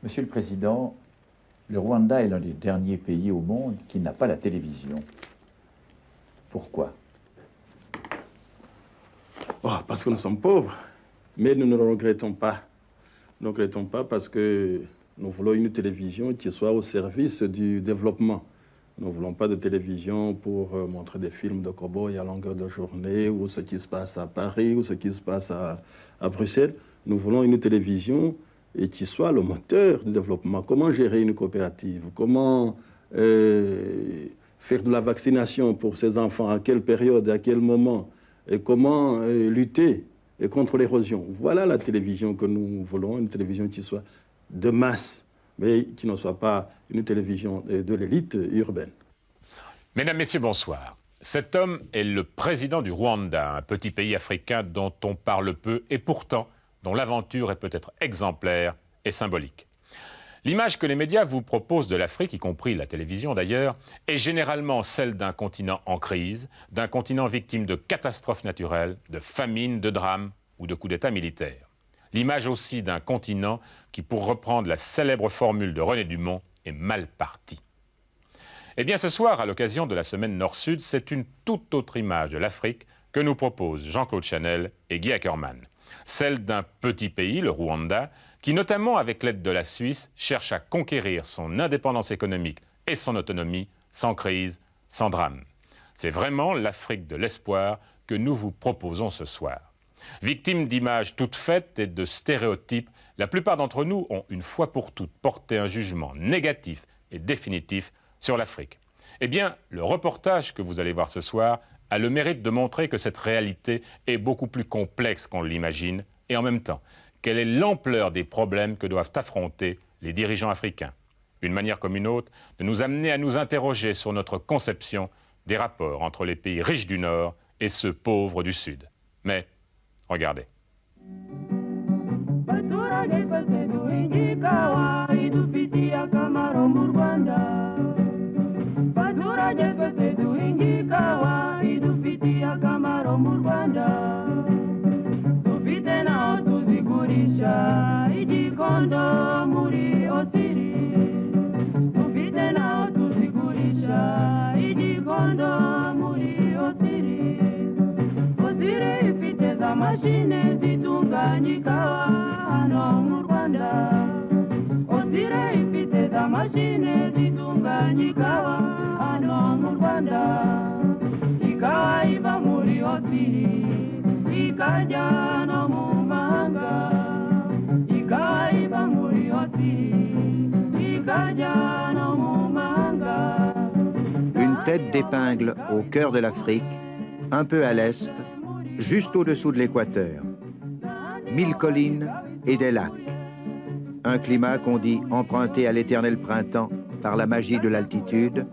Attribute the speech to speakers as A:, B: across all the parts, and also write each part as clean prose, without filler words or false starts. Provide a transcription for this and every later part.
A: Monsieur le Président, le Rwanda est l'un des derniers pays au monde qui n'a pas la télévision. Pourquoi?
B: Oh, parce que nous sommes pauvres, mais nous ne le regrettons pas. Nous ne regrettons pas parce que nous voulons une télévision qui soit au service du développement. Nous ne voulons pas de télévision pour montrer des films de cow-boys à longueur de journée, ou ce qui se passe à Paris, ou ce qui se passe à Bruxelles. Nous voulons une télévision qui soit le moteur du développement. Comment gérer une coopérative? Comment faire de la vaccination pour ces enfants? À quelle période? À quel moment? Et comment lutter contre l'érosion? Voilà la télévision que nous voulons, une télévision qui soit de masse, mais qui ne soit pas une télévision de l'élite urbaine.
C: Mesdames, Messieurs, bonsoir. Cet homme est le président du Rwanda, un petit pays africain dont on parle peu et pourtant dont l'aventure est peut-être exemplaire et symbolique. L'image que les médias vous proposent de l'Afrique, y compris la télévision d'ailleurs, est généralement celle d'un continent en crise, d'un continent victime de catastrophes naturelles, de famines, de drames ou de coups d'État militaires. L'image aussi d'un continent qui, pour reprendre la célèbre formule de René Dumont, est mal parti. Eh bien ce soir, à l'occasion de la semaine Nord-Sud, c'est une toute autre image de l'Afrique que nous proposent Jean-Claude Chanel et Guy Ackerman. Celle d'un petit pays, le Rwanda, qui notamment avec l'aide de la Suisse cherche à conquérir son indépendance économique et son autonomie sans crise, sans drame. C'est vraiment l'Afrique de l'espoir que nous vous proposons ce soir. Victimes d'images toutes faites et de stéréotypes, la plupart d'entre nous ont une fois pour toutes porté un jugement négatif et définitif sur l'Afrique. Eh bien, le reportage que vous allez voir ce soir a le mérite de montrer que cette réalité est beaucoup plus complexe qu'on l'imagine et en même temps, quelle est l'ampleur des problèmes que doivent affronter les dirigeants africains. Une manière comme une autre de nous amener à nous interroger sur notre conception des rapports entre les pays riches du Nord et ceux pauvres du Sud. Mais, regardez.
D: Une tête d'épingle au cœur de l'Afrique, un peu à l'est, juste au-dessous de l'équateur. 1000 collines et des lacs. Un climat qu'on dit emprunté à l'éternel printemps par la magie de l'altitude,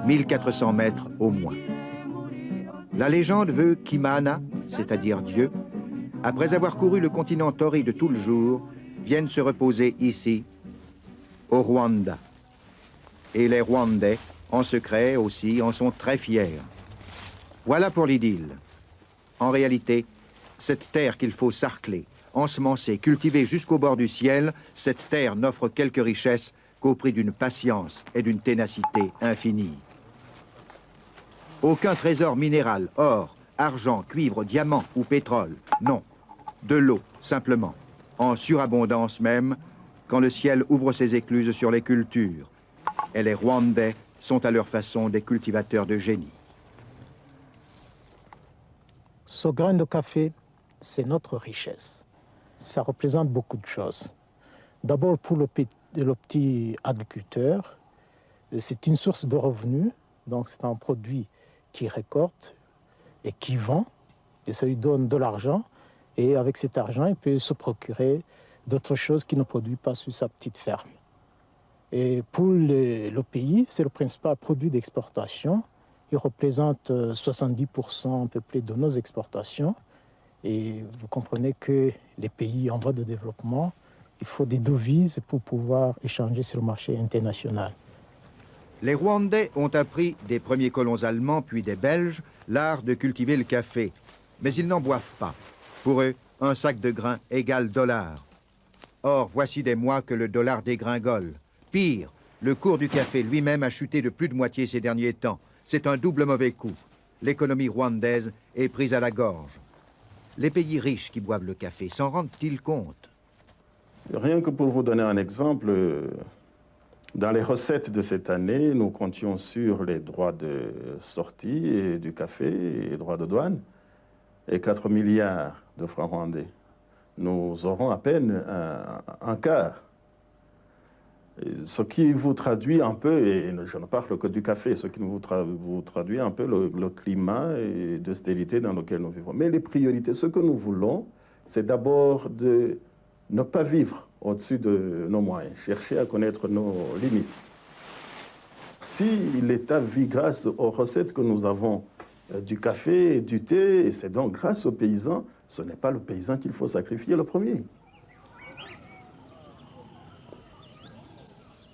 D: 1400 mètres au moins. La légende veut qu'Imana, c'est-à-dire Dieu, après avoir couru le continent torride tout le jour, vienne se reposer ici, au Rwanda. Et les Rwandais, en secret aussi, en sont très fiers. Voilà pour l'idylle. En réalité, cette terre qu'il faut sarcler, ensemencer, cultiver jusqu'au bord du ciel, cette terre n'offre quelques richesses qu'au prix d'une patience et d'une ténacité infinie. Aucun trésor minéral, or, argent, cuivre, diamant ou pétrole, non. De l'eau, simplement, en surabondance même, quand le ciel ouvre ses écluses sur les cultures. Et les Rwandais sont à leur façon des cultivateurs de génie.
E: Ce grain de café, c'est notre richesse. Ça représente beaucoup de choses. D'abord, pour le petit agriculteur, c'est une source de revenus. Donc, c'est un produit qu'il récolte et qui vend. Et ça lui donne de l'argent. Et avec cet argent, il peut se procurer d'autres choses qu'il ne produit pas sur sa petite ferme. Et pour le pays, c'est le principal produit d'exportation. Il représente 70% à peu près de nos exportations. Et vous comprenez que les pays en voie de développement, il faut des devises pour pouvoir échanger sur le marché international.
D: Les Rwandais ont appris des premiers colons allemands puis des Belges l'art de cultiver le café. Mais ils n'en boivent pas. Pour eux, un sac de grains égale $. Or, voici des mois que le dollar dégringole. Pire, le cours du café lui-même a chuté de plus de moitié ces derniers temps. C'est un double mauvais coup. L'économie rwandaise est prise à la gorge. Les pays riches qui boivent le café s'en rendent-ils compte?
B: Rien que pour vous donner un exemple, dans les recettes de cette année, nous comptions sur les droits de sortie et du café et les droits de douane et 4 milliards de francs rwandais. Nous aurons à peine un quart. Ce qui vous traduit un peu, et je ne parle que du café, ce qui vous traduit un peu le climat d'austérité dans lequel nous vivons. Mais les priorités, ce que nous voulons, c'est d'abord de ne pas vivre au-dessus de nos moyens, chercher à connaître nos limites. Si l'État vit grâce aux recettes que nous avons du café et du thé, et c'est donc grâce aux paysans, ce n'est pas le paysan qu'il faut sacrifier le premier.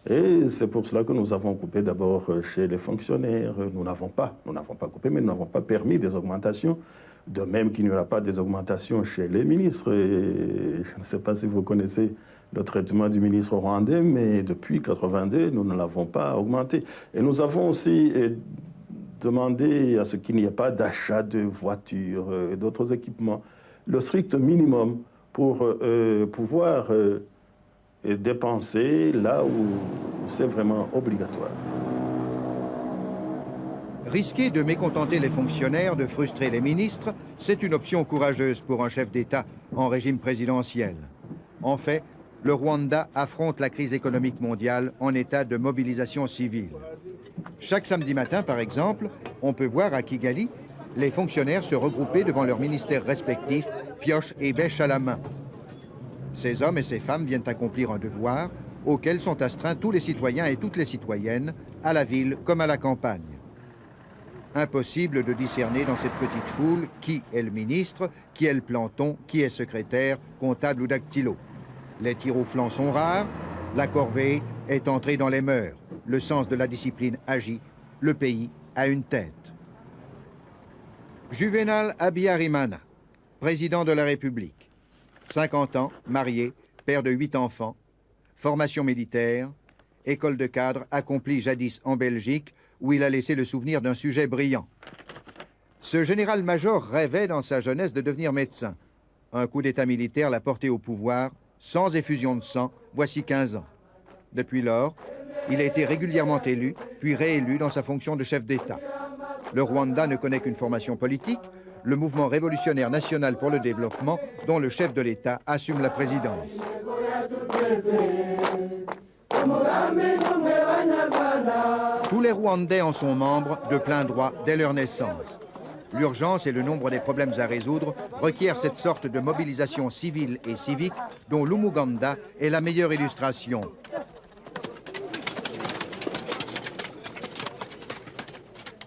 B: Et c'est pour cela que nous avons coupé d'abord chez les fonctionnaires. Nous n'avons pas coupé, mais nous n'avons pas permis des augmentations. De même qu'il n'y aura pas des augmentations chez les ministres. Et je ne sais pas si vous connaissez le traitement du ministre rwandais, mais depuis 1982, nous ne l'avons pas augmenté. Et nous avons aussi demandé à ce qu'il n'y ait pas d'achat de voitures et d'autres équipements. Le strict minimum pour pouvoir dépenser là où c'est vraiment obligatoire.
D: Risquer de mécontenter les fonctionnaires, de frustrer les ministres, c'est une option courageuse pour un chef d'État en régime présidentiel. En fait, le Rwanda affronte la crise économique mondiale en état de mobilisation civile. Chaque samedi matin, par exemple, on peut voir à Kigali les fonctionnaires se regrouper devant leurs ministères respectifs, pioches et bêches à la main. Ces hommes et ces femmes viennent accomplir un devoir auquel sont astreints tous les citoyens et toutes les citoyennes, à la ville comme à la campagne. Impossible de discerner dans cette petite foule qui est le ministre, qui est le planton, qui est secrétaire, comptable ou dactylo. Les tirs au flanc sont rares, la corvée est entrée dans les mœurs, le sens de la discipline agit, le pays a une tête. Juvenal Habyarimana, président de la République. 50 ans, marié, père de 8 enfants, formation militaire, école de cadre accomplie jadis en Belgique, où il a laissé le souvenir d'un sujet brillant. Ce général-major rêvait dans sa jeunesse de devenir médecin. Un coup d'État militaire l'a porté au pouvoir, sans effusion de sang, voici 15 ans. Depuis lors, il a été régulièrement élu, puis réélu dans sa fonction de chef d'État. Le Rwanda ne connaît qu'une formation politique, le mouvement révolutionnaire national pour le développement, dont le chef de l'État assume la présidence. Tous les Rwandais en sont membres de plein droit dès leur naissance. L'urgence et le nombre des problèmes à résoudre requièrent cette sorte de mobilisation civile et civique dont l'Umuganda est la meilleure illustration.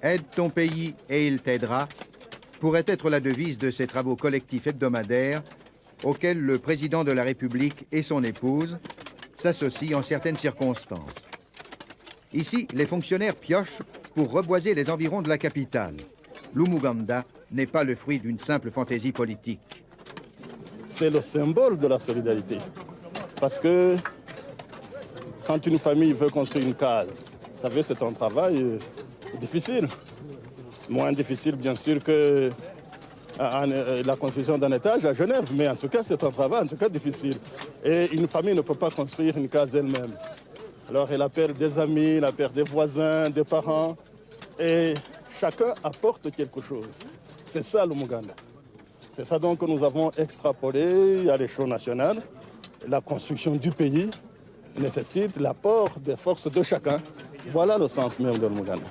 D: Aide ton pays et il t'aidera pourrait être la devise de ces travaux collectifs hebdomadaires auxquels le président de la République et son épouse s'associent en certaines circonstances. Ici, les fonctionnaires piochent pour reboiser les environs de la capitale. L'Umuganda n'est pas le fruit d'une simple fantaisie politique.
B: C'est le symbole de la solidarité. Parce que quand une famille veut construire une case, vous savez, c'est un travail difficile. Moins difficile, bien sûr, que la construction d'un étage à Genève. Mais en tout cas, c'est un travail difficile. Et une famille ne peut pas construire une case elle-même. Alors elle appelle des amis, elle appelle des voisins, des parents. Et chacun apporte quelque chose. C'est ça l'Umuganda. C'est ça donc que nous avons extrapolé à l'échelle nationale. La construction du pays nécessite l'apport des forces de chacun. Voilà le sens même de l'Umuganda.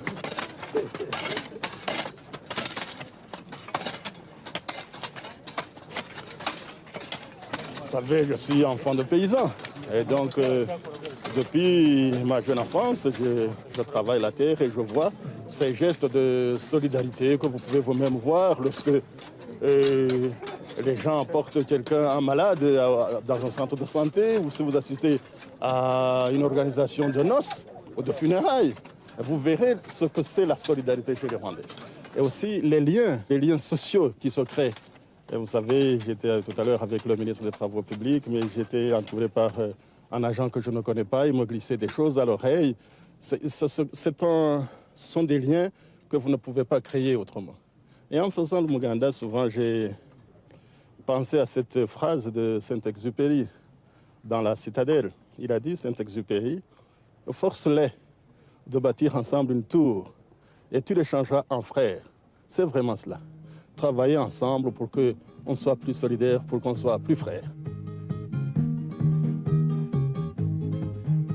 B: Vous savez, je suis enfant de paysan. Et donc, depuis ma jeune enfance, je travaille la terre et je vois ces gestes de solidarité que vous pouvez vous-même voir lorsque les gens portent quelqu'un, un malade, dans un centre de santé, ou si vous assistez à une organisation de noces ou de funérailles. Vous verrez ce que c'est la solidarité chez les Rwandais. Et aussi les liens sociaux qui se créent Et vous savez, j'étais tout à l'heure avec le ministre des Travaux publics, mais j'étais entouré par un agent que je ne connais pas. Il me glissait des choses à l'oreille. Ce sont des liens que vous ne pouvez pas créer autrement. Et en faisant le Muganda, souvent, j'ai pensé à cette phrase de Saint-Exupéry dans la Citadelle. Il a dit, Saint-Exupéry, « Force-les de bâtir ensemble une tour et tu les changeras en frères. » C'est vraiment cela. Travailler ensemble pour qu'on soit plus solidaires, pour qu'on soit plus frères.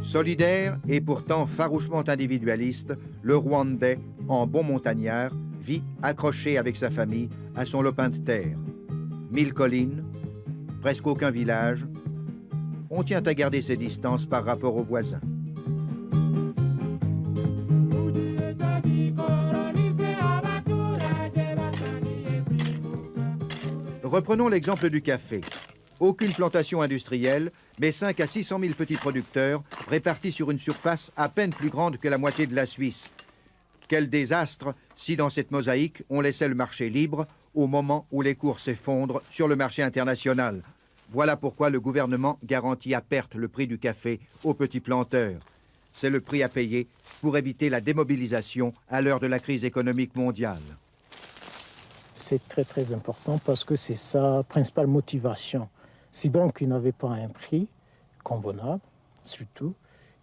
D: Solidaire et pourtant farouchement individualiste, le Rwandais, en bon montagnard, vit accroché avec sa famille à son lopin de terre. 1000 collines, presque aucun village. On tient à garder ses distances par rapport aux voisins. Reprenons l'exemple du café. Aucune plantation industrielle, mais 5 à 600 000 petits producteurs répartis sur une surface à peine plus grande que la moitié de la Suisse. Quel désastre si dans cette mosaïque on laissait le marché libre au moment où les cours s'effondrent sur le marché international. Voilà pourquoi le gouvernement garantit à perte le prix du café aux petits planteurs. C'est le prix à payer pour éviter la démobilisation à l'heure de la crise économique mondiale.
E: C'est très très important parce que c'est sa principale motivation. Si donc il n'avait pas un prix convenable, surtout,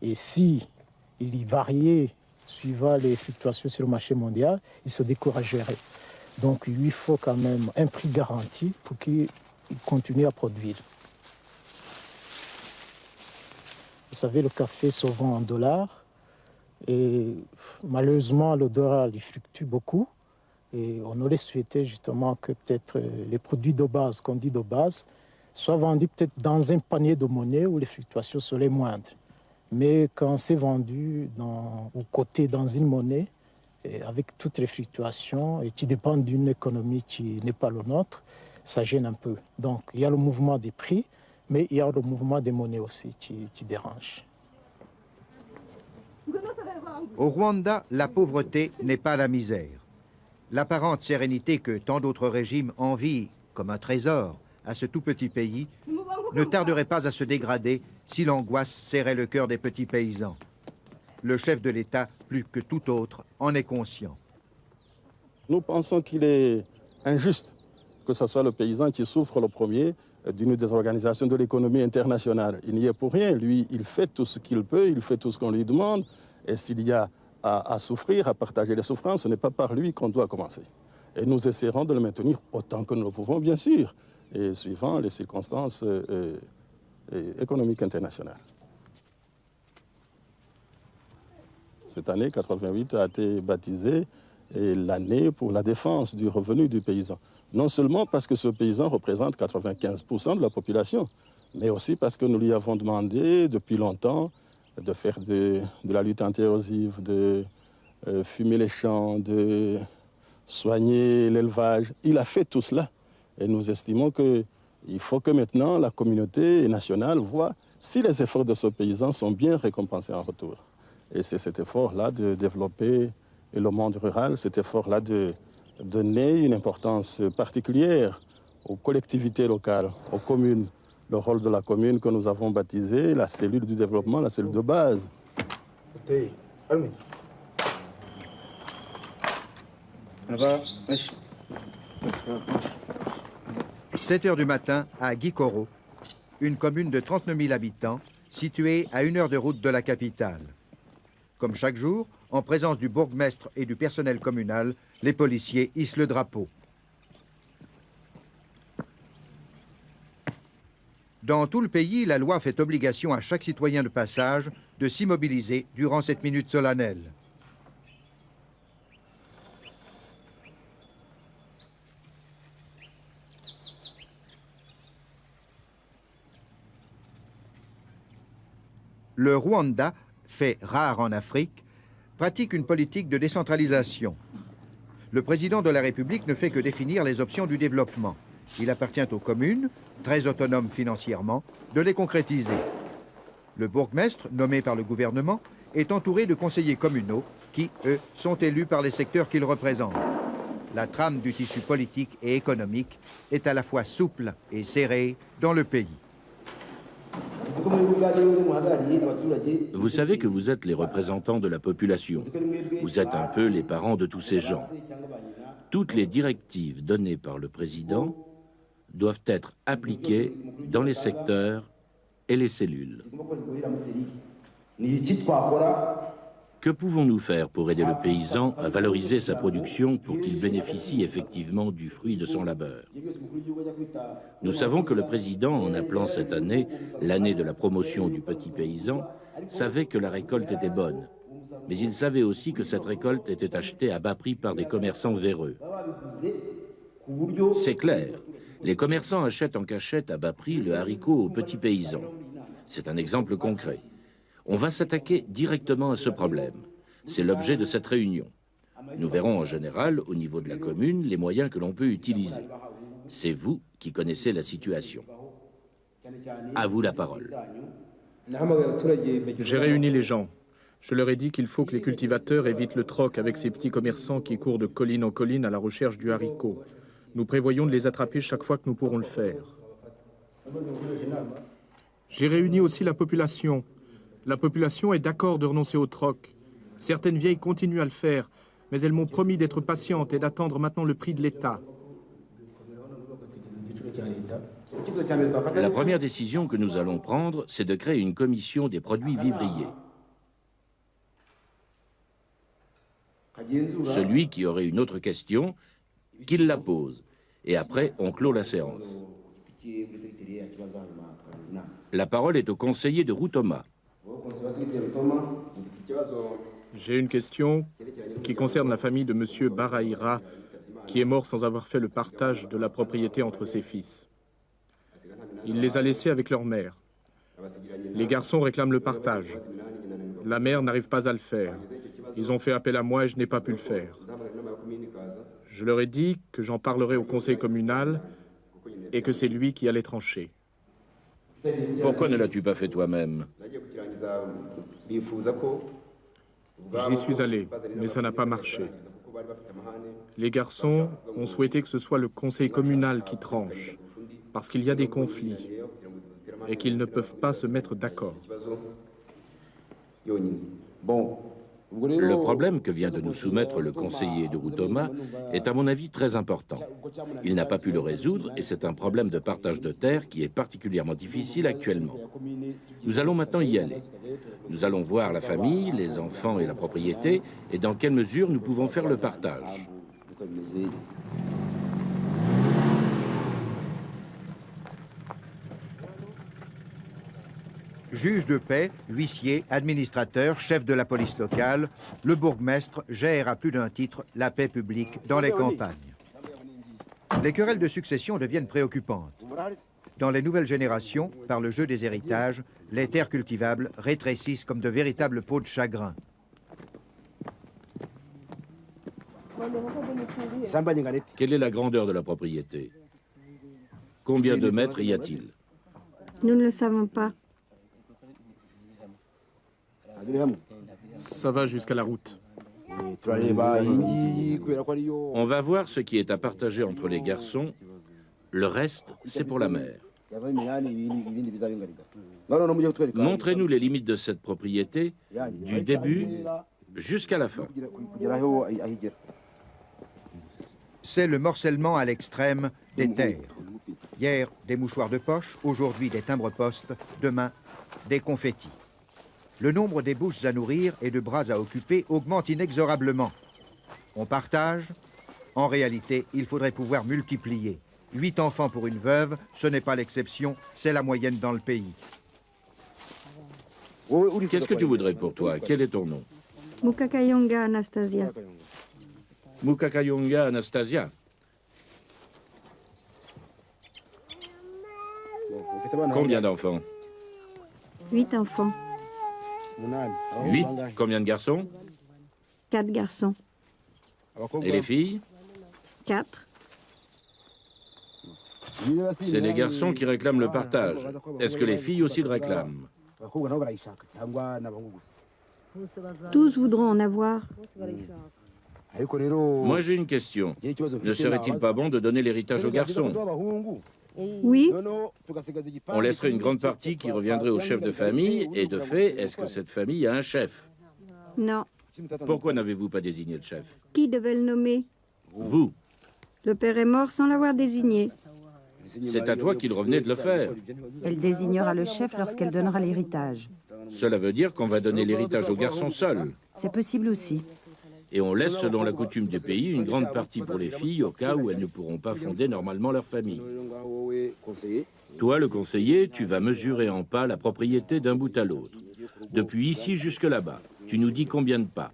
E: et si il y variait suivant les fluctuations sur le marché mondial, il se découragerait. Donc il lui faut quand même un prix garanti pour qu'il continue à produire. Vous savez, le café se vend en dollars et malheureusement le dollar il fluctue beaucoup. Et on aurait souhaité justement que peut-être les produits de base, qu'on dit de base, soient vendus peut-être dans un panier de monnaie où les fluctuations seraient moindres. Mais quand c'est vendu ou coté dans une monnaie, et avec toutes les fluctuations et qui dépendent d'une économie qui n'est pas la nôtre, ça gêne un peu. Donc il y a le mouvement des prix, mais il y a le mouvement des monnaies aussi qui dérange.
D: Au Rwanda, la pauvreté n'est pas la misère. L'apparente sérénité que tant d'autres régimes envient comme un trésor à ce tout petit pays ne tarderait pas à se dégrader si l'angoisse serrait le cœur des petits paysans. Le chef de l'État, plus que tout autre, en est conscient.
B: Nous pensons qu'il est injuste que ce soit le paysan qui souffre le premier d'une désorganisation de l'économie internationale. Il n'y est pour rien. Lui, il fait tout ce qu'il peut, il fait tout ce qu'on lui demande. Et s'il y a à souffrir, à partager les souffrances, ce n'est pas par lui qu'on doit commencer. Et nous essaierons de le maintenir autant que nous le pouvons, bien sûr, et suivant les circonstances économiques internationales. Cette année, 88, a été baptisée l'année pour la défense du revenu du paysan. Non seulement parce que ce paysan représente 95% de la population, mais aussi parce que nous lui avons demandé depuis longtemps de faire de la lutte anti-érosive, de fumer les champs, de soigner l'élevage. Il a fait tout cela. Et nous estimons qu'il faut que maintenant la communauté nationale voit si les efforts de ce paysan sont bien récompensés en retour. Et c'est cet effort-là de développer le monde rural, cet effort-là de donner une importance particulière aux collectivités locales, aux communes. Le rôle de la commune que nous avons baptisé la cellule du développement, la cellule de base.
D: 7 heures du matin à Gikoro, une commune de 39 000 habitants située à 1 heure de route de la capitale. Comme chaque jour, en présence du bourgmestre et du personnel communal, les policiers hissent le drapeau. Dans tout le pays, la loi fait obligation à chaque citoyen de passage de s'immobiliser durant cette minute solennelle. Le Rwanda, fait rare en Afrique, pratique une politique de décentralisation. Le président de la République ne fait que définir les options du développement. Il appartient aux communes, très autonomes financièrement, de les concrétiser. Le bourgmestre, nommé par le gouvernement, est entouré de conseillers communaux qui, eux, sont élus par les secteurs qu'ils représentent. la trame du tissu politique et économique est à la fois souple et serrée dans le pays.
F: Vous savez que vous êtes les représentants de la population. Vous êtes un peu les parents de tous ces gens. Toutes les directives données par le président doivent être appliquées dans les secteurs et les cellules. Que pouvons-nous faire pour aider le paysan à valoriser sa production pour qu'il bénéficie effectivement du fruit de son labeur? Nous savons que le président, en appelant cette année l'année de la promotion du petit paysan, savait que la récolte était bonne. Mais il savait aussi que cette récolte était achetée à bas prix par des commerçants véreux. C'est clair, les commerçants achètent en cachette à bas prix le haricot aux petits paysans. C'est un exemple concret. On va s'attaquer directement à ce problème. C'est l'objet de cette réunion. Nous verrons en général, au niveau de la commune, les moyens que l'on peut utiliser. C'est vous qui connaissez la situation. À vous la parole.
G: J'ai réuni les gens. Je leur ai dit qu'il faut que les cultivateurs évitent le troc avec ces petits commerçants qui courent de colline en colline à la recherche du haricot. Nous prévoyons de les attraper chaque fois que nous pourrons le faire. J'ai réuni aussi la population. La population est d'accord de renoncer au troc. Certaines vieilles continuent à le faire, mais elles m'ont promis d'être patientes et d'attendre maintenant le prix de l'État.
F: La première décision que nous allons prendre, c'est de créer une commission des produits vivriers. Celui qui aurait une autre question, qu'il la pose. Et après, on clôt la séance. La parole est au conseiller de Routoma.
G: J'ai une question qui concerne la famille de M. Baraïra, qui est mort sans avoir fait le partage de la propriété entre ses fils. Il les a laissés avec leur mère. Les garçons réclament le partage. La mère n'arrive pas à le faire. Ils ont fait appel à moi et je n'ai pas pu le faire. Je leur ai dit que j'en parlerai au conseil communal et que c'est lui qui allait trancher.
F: Pourquoi ne l'as-tu pas fait toi-même?
G: J'y suis allé, mais ça n'a pas marché. Les garçons ont souhaité que ce soit le conseil communal qui tranche, parce qu'il y a des conflits et qu'ils ne peuvent pas se mettre d'accord.
F: Le problème que vient de nous soumettre le conseiller de Routoma est à mon avis très important. Il n'a pas pu le résoudre et c'est un problème de partage de terre qui est particulièrement difficile actuellement. Nous allons maintenant y aller. Nous allons voir la famille, les enfants et la propriété et dans quelle mesure nous pouvons faire le partage.
D: Juge de paix, huissier, administrateur, chef de la police locale, le bourgmestre gère à plus d'un titre la paix publique dans les campagnes. Les querelles de succession deviennent préoccupantes. Dans les nouvelles générations, par le jeu des héritages, les terres cultivables rétrécissent comme de véritables pots de chagrin.
F: Quelle est la grandeur de la propriété? Combien de mètres y a-t-il?
H: Nous ne le savons pas.
G: Ça va jusqu'à la route.
F: On va voir ce qui est à partager entre les garçons. Le reste, c'est pour la mère. Montrez-nous les limites de cette propriété, du début jusqu'à la fin.
D: C'est le morcellement à l'extrême des terres. Hier, des mouchoirs de poche, aujourd'hui des timbres-postes, demain, des confettis. Le nombre des bouches à nourrir et de bras à occuper augmente inexorablement. On partage. En réalité, il faudrait pouvoir multiplier. 8 enfants pour une veuve, ce n'est pas l'exception, c'est la moyenne dans le pays.
F: Qu'est-ce que tu voudrais pour toi? Quel est ton nom?
H: Mukakayonga Anastasia.
F: Mukakayonga Anastasia. Combien d'enfants?
H: 8 enfants.
F: 8. Combien de garçons?
H: 4 garçons.
F: Et les filles?
H: 4.
F: C'est les garçons qui réclament le partage. Est-ce que les filles aussi le réclament?
H: Tous voudront en avoir.
F: Moi, j'ai une question. Ne serait-il pas bon de donner l'héritage aux garçons?
H: Oui,
F: On laisserait une grande partie qui reviendrait au chef de famille, et de fait, est-ce que cette famille a un chef?
H: non.
F: Pourquoi n'avez-vous pas désigné le chef?
H: Qui devait le nommer?
F: Vous.
H: Le père est mort sans l'avoir désigné.
F: C'est à toi qu'il revenait de le faire.
I: Elle désignera le chef lorsqu'elle donnera l'héritage.
F: Cela veut dire qu'on va donner l'héritage aux garçons seuls.
I: C'est possible aussi.
F: Et on laisse, selon la coutume du pays, une grande partie pour les filles au cas où elles ne pourront pas fonder normalement leur famille. Toi, le conseiller, tu vas mesurer en pas la propriété d'un bout à l'autre. Depuis ici jusque là-bas. Tu nous dis combien de pas.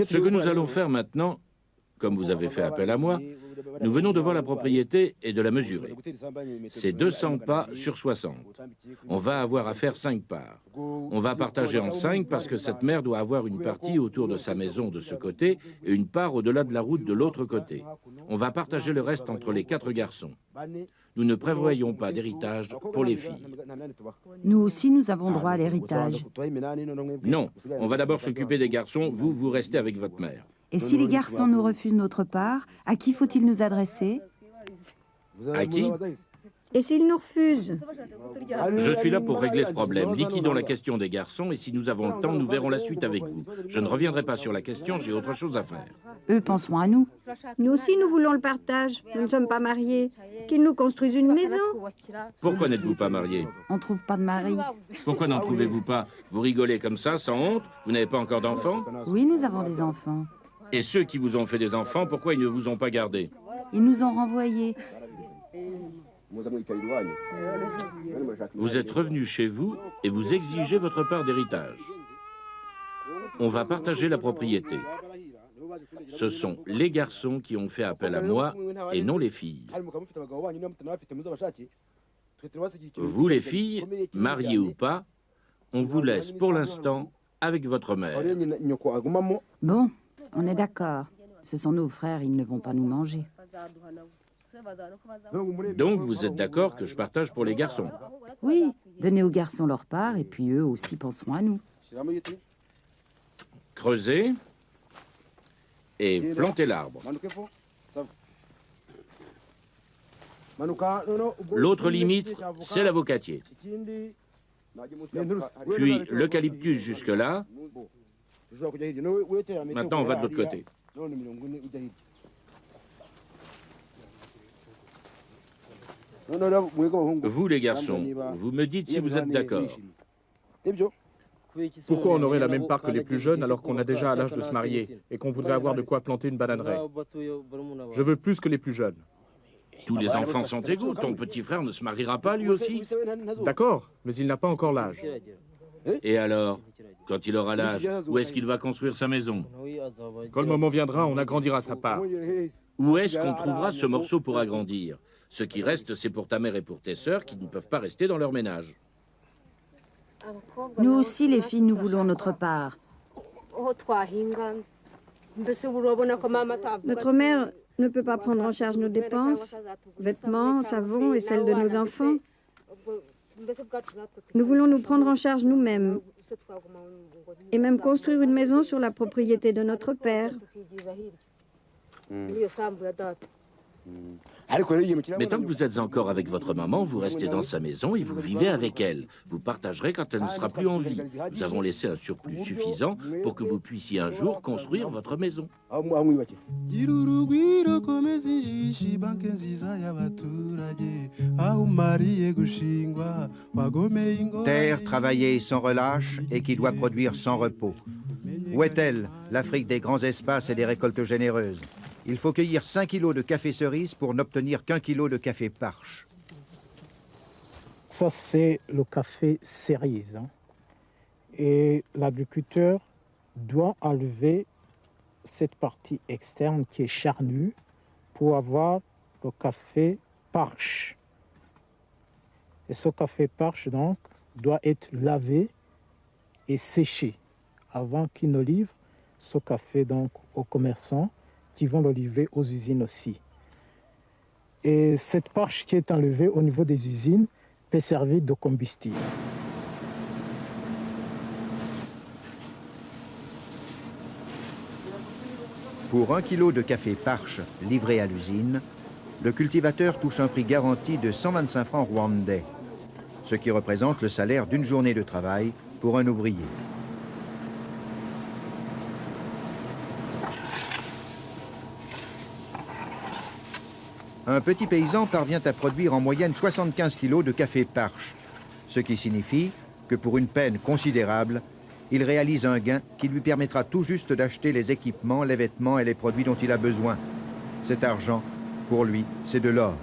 F: Ce que nous allons faire maintenant, comme vous avez fait appel à moi, nous venons de voir la propriété et de la mesurer. C'est 200 pas sur 60. On va avoir à faire 5 parts. On va partager en 5 parce que cette mère doit avoir une partie autour de sa maison de ce côté et une part au-delà de la route de l'autre côté. On va partager le reste entre les 4 garçons. Nous ne prévoyons pas d'héritage pour les filles.
I: Nous aussi, nous avons droit à l'héritage.
F: Non, on va d'abord s'occuper des garçons. Vous, vous restez avec votre mère.
I: Et si les garçons nous refusent notre part, à qui faut-il nous adresser?
F: À qui?
H: Et s'il nous refuse?
F: Je suis là pour régler ce problème. Liquidons la question des garçons et si nous avons le temps, nous verrons la suite avec vous. Je ne reviendrai pas sur la question, j'ai autre chose à faire.
I: Eux penseront à nous.
H: Nous aussi, nous voulons le partage. Nous ne sommes pas mariés. Qu'ils nous construisent une maison.
F: Pourquoi n'êtes-vous pas mariés?
I: On ne trouve pas de mari.
F: Pourquoi n'en trouvez-vous pas? Vous rigolez comme ça, sans honte? Vous n'avez pas encore d'enfants?
I: Oui, nous avons des enfants.
F: Et ceux qui vous ont fait des enfants, pourquoi ils ne vous ont pas gardés?
I: Ils nous ont renvoyés.
F: Vous êtes revenu chez vous et vous exigez votre part d'héritage. On va partager la propriété. Ce sont les garçons qui ont fait appel à moi et non les filles. Vous les filles, mariées ou pas, on vous laisse pour l'instant avec votre mère.
I: Bon, on est d'accord. Ce sont nos frères, ils ne vont pas nous manger.
F: Donc vous êtes d'accord que je partage pour les garçons?
I: Oui, donnez aux garçons leur part et puis eux aussi penseront à nous.
F: Creusez et plantez l'arbre. L'autre limite, c'est l'avocatier. Puis l'eucalyptus jusque-là. Maintenant, on va de l'autre côté. Vous, les garçons, vous me dites si vous êtes d'accord.
G: Pourquoi on aurait la même part que les plus jeunes alors qu'on a déjà à l'âge de se marier et qu'on voudrait avoir de quoi planter une bananeraie? Je veux plus que les plus jeunes.
F: Tous les enfants sont égaux. Ton petit frère ne se mariera pas, lui aussi?
G: D'accord, mais il n'a pas encore l'âge.
F: Et alors, quand il aura l'âge, où est-ce qu'il va construire sa maison?
G: Quand le moment viendra, on agrandira sa part.
F: Où est-ce qu'on trouvera ce morceau pour agrandir? Ce qui reste, c'est pour ta mère et pour tes sœurs qui ne peuvent pas rester dans leur ménage.
I: Nous aussi, les filles, nous voulons notre part.
H: Notre mère ne peut pas prendre en charge nos dépenses, vêtements, savons et celles de nos enfants. Nous voulons nous prendre en charge nous-mêmes et même construire une maison sur la propriété de notre père.
F: Mais tant que vous êtes encore avec votre maman, vous restez dans sa maison et vous vivez avec elle. Vous partagerez quand elle ne sera plus en vie. Nous avons laissé un surplus suffisant pour que vous puissiez un jour construire votre maison.
D: Terre travaillée sans relâche et qui doit produire sans repos. Où est-elle, l'Afrique des grands espaces et des récoltes généreuses? Il faut cueillir 5 kilos de café cerise pour n'obtenir qu'1 kilo de café parche.
E: Ça, c'est le café cerise. Et l'agriculteur doit enlever cette partie externe qui est charnue pour avoir le café parche. Et ce café parche, donc, doit être lavé et séché avant qu'il ne livre ce café donc, aux commerçants qui vont le livrer aux usines aussi. Et cette parche qui est enlevée au niveau des usines peut servir de combustible.
D: Pour 1 kilo de café Parche livré à l'usine, le cultivateur touche un prix garanti de 125 francs rwandais, ce qui représente le salaire d'une journée de travail pour un ouvrier. Un petit paysan parvient à produire en moyenne 75 kilos de café Parche, ce qui signifie que pour une peine considérable, il réalise un gain qui lui permettra tout juste d'acheter les équipements, les vêtements et les produits dont il a besoin. Cet argent, pour lui, c'est de l'or.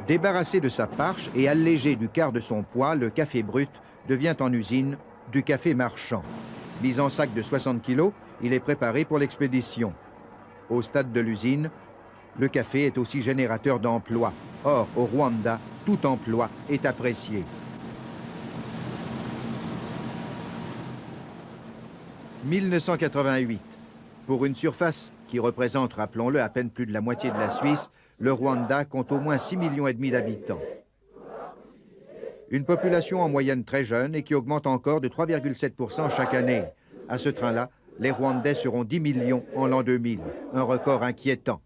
D: Débarrassé de sa parche et allégé du quart de son poids, le café brut devient en usine du café marchand. Mis en sac de 60 kg, il est préparé pour l'expédition. Au stade de l'usine, le café est aussi générateur d'emplois. Or, au Rwanda, tout emploi est apprécié. « 1988. Pour une surface qui représente, rappelons-le, à peine plus de la moitié de la Suisse, le Rwanda compte au moins 6,5 millions d'habitants. Une population en moyenne très jeune et qui augmente encore de 3,7% chaque année. À ce train-là, les Rwandais seront 10 millions en l'an 2000, un record inquiétant.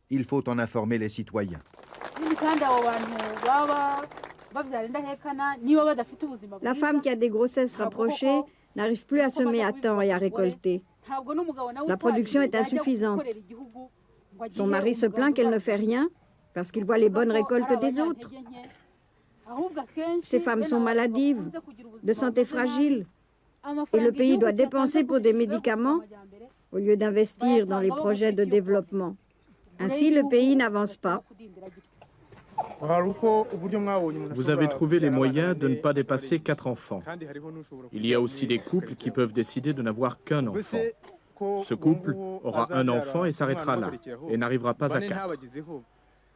D: Il faut en informer les citoyens.
H: La femme qui a des grossesses rapprochées n'arrive plus à semer à temps et à récolter. La production est insuffisante. Son mari se plaint qu'elle ne fait rien parce qu'il voit les bonnes récoltes des autres. Ces femmes sont maladives, de santé fragile, et le pays doit dépenser pour des médicaments au lieu d'investir dans les projets de développement. Ainsi, le pays n'avance pas.
G: Vous avez trouvé les moyens de ne pas dépasser 4 enfants. Il y a aussi des couples qui peuvent décider de n'avoir qu'un enfant. Ce couple aura un enfant et s'arrêtera là, et n'arrivera pas à 4.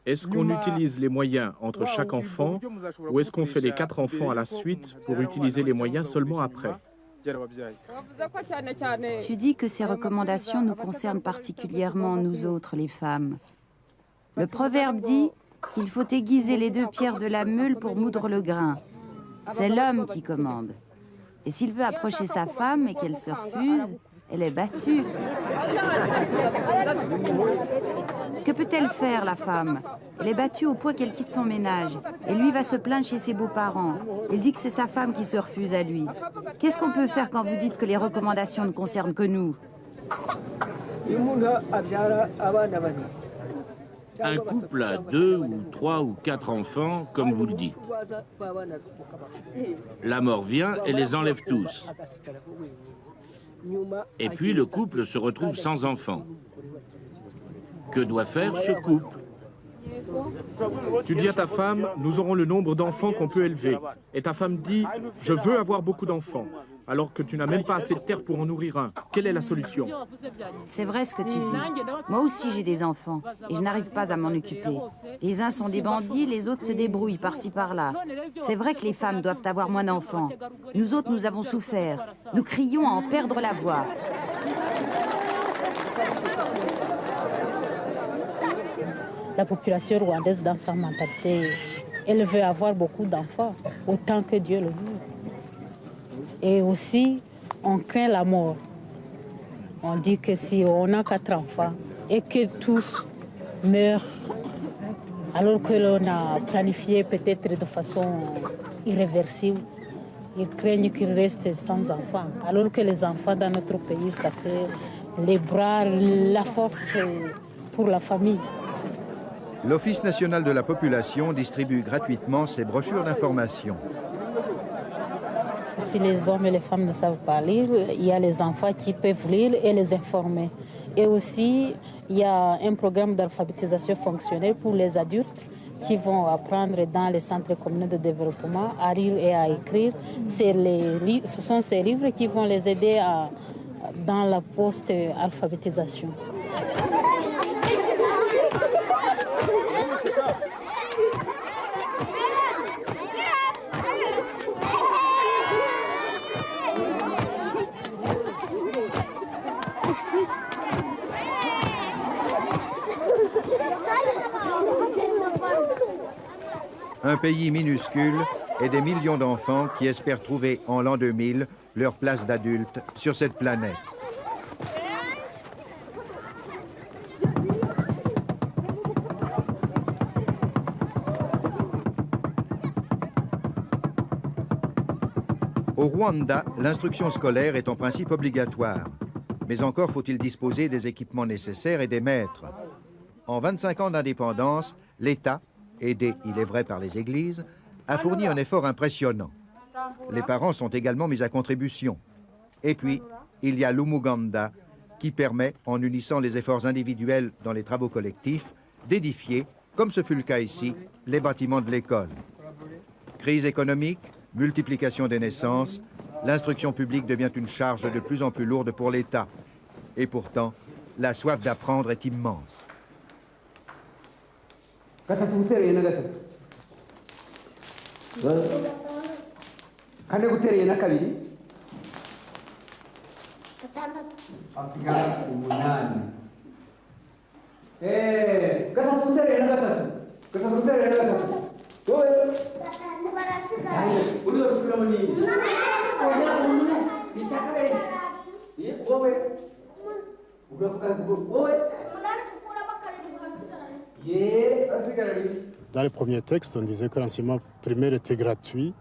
G: Est-ce qu'on utilise les moyens entre chaque enfant, ou est-ce qu'on fait les 4 enfants à la suite pour utiliser les moyens seulement après?
I: Tu dis que ces recommandations nous concernent particulièrement, nous autres, les femmes. Le proverbe dit qu'il faut aiguiser les 2 pierres de la meule pour moudre le grain. C'est l'homme qui commande. Et s'il veut approcher sa femme et qu'elle se refuse, elle est battue. Que peut-elle faire, la femme? Elle est battue au point qu'elle quitte son ménage. Et lui va se plaindre chez ses beaux-parents. Il dit que c'est sa femme qui se refuse à lui. Qu'est-ce qu'on peut faire quand vous dites que les recommandations ne concernent que nous?
F: Un couple a 2 ou 3 ou 4 enfants, comme vous le dites. La mort vient et les enlève tous. Et puis le couple se retrouve sans enfants. Que doit faire ce couple?
G: Tu dis à ta femme, nous aurons le nombre d'enfants qu'on peut élever. Et ta femme dit, je veux avoir beaucoup d'enfants, alors que tu n'as même pas assez de terre pour en nourrir un. Quelle est la solution?
I: C'est vrai ce que tu dis. Moi aussi j'ai des enfants, et je n'arrive pas à m'en occuper. Les uns sont des bandits, les autres se débrouillent par-ci par-là. C'est vrai que les femmes doivent avoir moins d'enfants. Nous autres, nous avons souffert. Nous crions à en perdre la voix.
J: La population rwandaise, dans sa mentalité, elle veut avoir beaucoup d'enfants, autant que Dieu le veut. Et aussi, on craint la mort. On dit que si on a 4 enfants et que tous meurent, alors que l'on a planifié peut-être de façon irréversible, ils craignent qu'ils restent sans enfants. Alors que les enfants dans notre pays, ça fait les bras, la force pour la famille.
D: L'Office national de la population distribue gratuitement ses brochures d'information.
J: Si les hommes et les femmes ne savent pas lire, il y a les enfants qui peuvent lire et les informer. Et aussi, il y a un programme d'alphabétisation fonctionnelle pour les adultes qui vont apprendre dans les centres communaux de développement à lire et à écrire. Ce sont ces livres qui vont les aider dans la post-alphabétisation.
D: Un pays minuscule et des millions d'enfants qui espèrent trouver en l'an 2000 leur place d'adulte sur cette planète. Au Rwanda, l'instruction scolaire est en principe obligatoire. Mais encore faut-il disposer des équipements nécessaires et des maîtres. En 25 ans d'indépendance, l'État, aidé, il est vrai, par les églises, a fourni un effort impressionnant. Les parents sont également mis à contribution. Et puis, il y a l'Umuganda, qui permet, en unissant les efforts individuels dans les travaux collectifs, d'édifier, comme ce fut le cas ici, les bâtiments de l'école. Crise économique, multiplication des naissances, l'instruction publique devient une charge de plus en plus lourde pour l'État. Et pourtant, la soif d'apprendre est immense.
K: Dans les premiers textes, on disait que l'enseignement primaire était gratuit.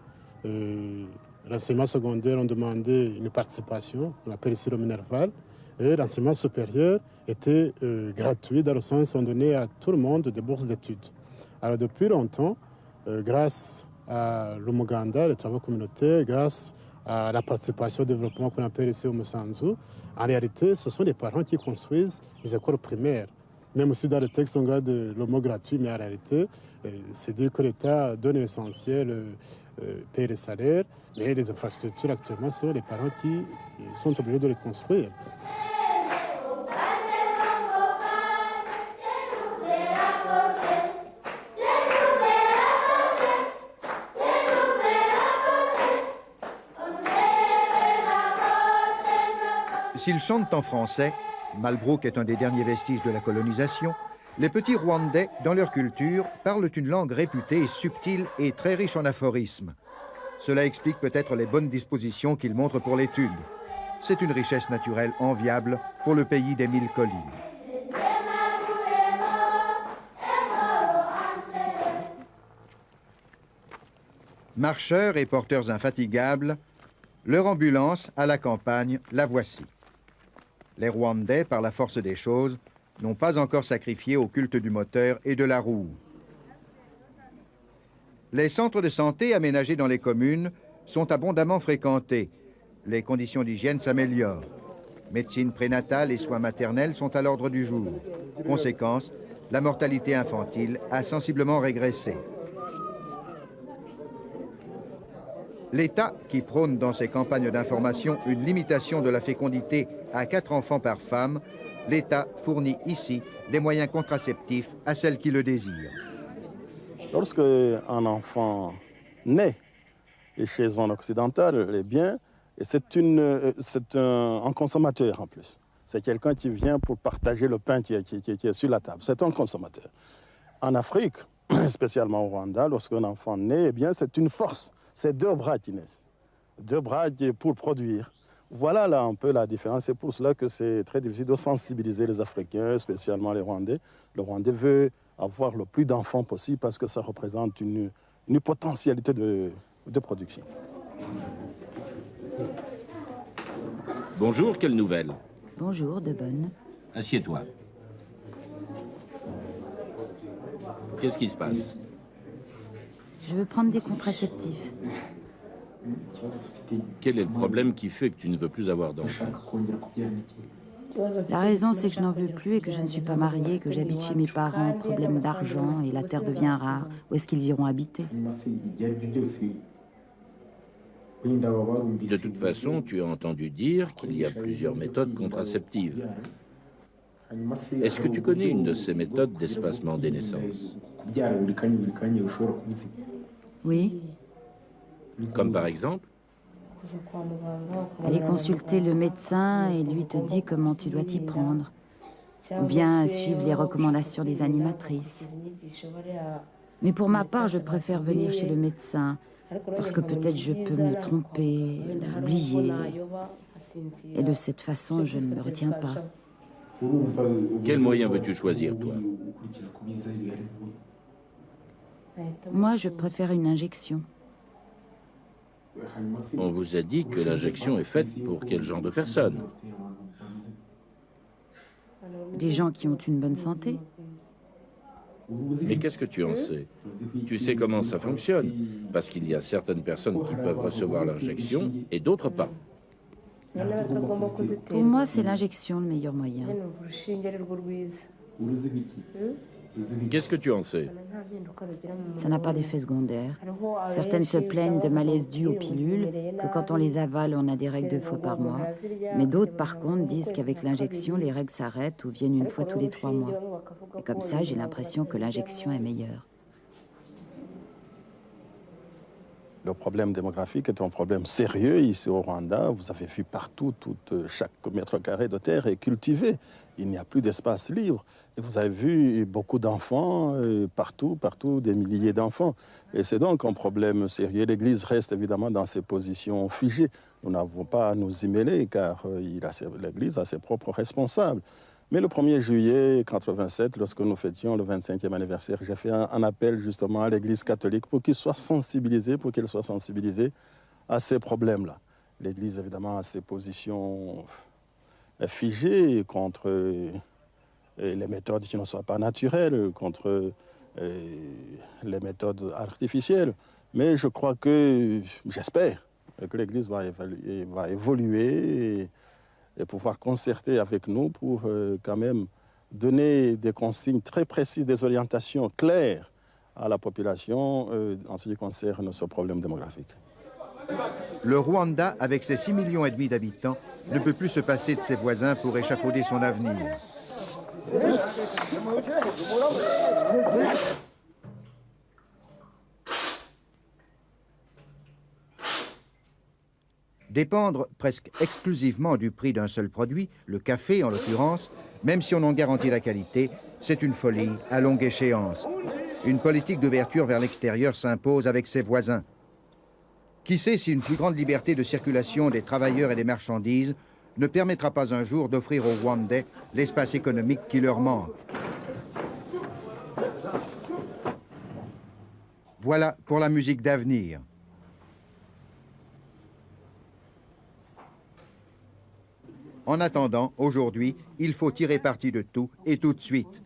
K: L'enseignement secondaire, on demandait une participation, on appelle ici le minerval. Et l'enseignement supérieur était gratuit, dans le sens où on donnait à tout le monde des bourses d'études. Alors depuis longtemps, grâce à l'Umuganda, les travaux communautaires, grâce à la participation au développement qu'on appelle ici au Musanzu, en réalité, ce sont les parents qui construisent les écoles primaires. Même si dans le texte, on garde le mot gratuit, mais en réalité, c'est dire que l'État donne l'essentiel, paye les salaires, mais les infrastructures actuellement, ce sont les parents qui sont obligés de les construire.
D: S'ils chantent en français, Malbrook est un des derniers vestiges de la colonisation, les petits Rwandais, dans leur culture, parlent une langue réputée, subtile et très riche en aphorismes. Cela explique peut-être les bonnes dispositions qu'ils montrent pour l'étude. C'est une richesse naturelle enviable pour le pays des 1000 collines. Marcheurs et porteurs infatigables, leur ambulance à la campagne, la voici. Les Rwandais, par la force des choses, n'ont pas encore sacrifié au culte du moteur et de la roue. Les centres de santé aménagés dans les communes sont abondamment fréquentés. Les conditions d'hygiène s'améliorent. Médecine prénatale et soins maternels sont à l'ordre du jour. Conséquence, la mortalité infantile a sensiblement régressé. L'État, qui prône dans ses campagnes d'information une limitation de la fécondité à 4 enfants par femme, l'État fournit ici des moyens contraceptifs à celles qui le désirent.
B: Lorsque un enfant naît chez un occidental, eh bien, c'est un consommateur en plus. C'est quelqu'un qui vient pour partager le pain qui est sur la table. C'est un consommateur. En Afrique, spécialement au Rwanda, lorsqu'un enfant naît, eh bien, c'est une force. C'est 2 bras qui naissent. 2 bras pour produire. Voilà là un peu la différence. C'est pour cela que c'est très difficile de sensibiliser les Africains, spécialement les Rwandais. Le Rwandais veut avoir le plus d'enfants possible parce que ça représente une potentialité de production.
F: Bonjour, quelle nouvelle?
I: Bonjour, de bonne.
F: Assieds-toi. Qu'est-ce qui se passe?
I: Je veux prendre des contraceptifs.
F: Quel est le problème qui fait que tu ne veux plus avoir d'enfants?
I: La raison, c'est que je n'en veux plus et que je ne suis pas mariée, que j'habite chez mes parents, problème d'argent et la terre devient rare. Où est-ce qu'ils iront habiter?
F: De toute façon, tu as entendu dire qu'il y a plusieurs méthodes contraceptives. Est-ce que tu connais une de ces méthodes d'espacement des naissances?
I: Oui.
F: Comme par exemple?
I: Aller consulter le médecin et lui te dit comment tu dois t'y prendre. Ou bien suivre les recommandations des animatrices. Mais pour ma part, je préfère venir chez le médecin, parce que peut-être je peux me tromper, oublier. Et de cette façon, je ne me retiens pas.
F: Quel moyen veux-tu choisir, toi?
I: Moi, je préfère une injection.
F: On vous a dit que l'injection est faite pour quel genre de personnes?
I: Des gens qui ont une bonne santé.
F: Mais qu'est-ce que tu en sais? Tu sais comment ça fonctionne? Parce qu'il y a certaines personnes qui peuvent recevoir l'injection et d'autres pas.
I: Pour moi, c'est l'injection le meilleur moyen.
F: Qu'est-ce que tu en sais?
I: Ça n'a pas d'effet secondaire. Certaines se plaignent de malaise dû aux pilules, que quand on les avale, on a des règles 2 fois par mois. Mais d'autres, par contre, disent qu'avec l'injection, les règles s'arrêtent ou viennent 1 fois tous les 3 mois. Et comme ça, j'ai l'impression que l'injection est meilleure.
B: Le problème démographique est un problème sérieux ici au Rwanda. Vous avez vu partout, chaque mètre carré de terre est cultivé. Il n'y a plus d'espace libre. Et vous avez vu beaucoup d'enfants, partout, des milliers d'enfants. Et c'est donc un problème sérieux. L'Église reste évidemment dans ses positions figées. Nous n'avons pas à nous y mêler car l'Église a ses propres responsables. Mais le 1er juillet 1987, lorsque nous fêtions le 25e anniversaire, j'ai fait un appel justement à l'Église catholique pour qu'elle soit sensibilisée à ces problèmes-là. L'Église, évidemment, a ses positions figées contre les méthodes qui ne sont pas naturelles, contre les méthodes artificielles. Mais je crois que, j'espère, que l'Église va évoluer et pouvoir concerter avec nous pour quand même donner des consignes très précises, des orientations claires à la population en ce qui concerne ce problème démographique.
D: Le Rwanda, avec ses 6,5 millions d'habitants, ne peut plus se passer de ses voisins pour échafauder son avenir. Dépendre presque exclusivement du prix d'un seul produit, le café en l'occurrence, même si on en garantit la qualité, c'est une folie à longue échéance. Une politique d'ouverture vers l'extérieur s'impose avec ses voisins. Qui sait si une plus grande liberté de circulation des travailleurs et des marchandises ne permettra pas un jour d'offrir aux Rwandais l'espace économique qui leur manque. Voilà pour la musique d'avenir. En attendant, aujourd'hui, il faut tirer parti de tout et tout de suite.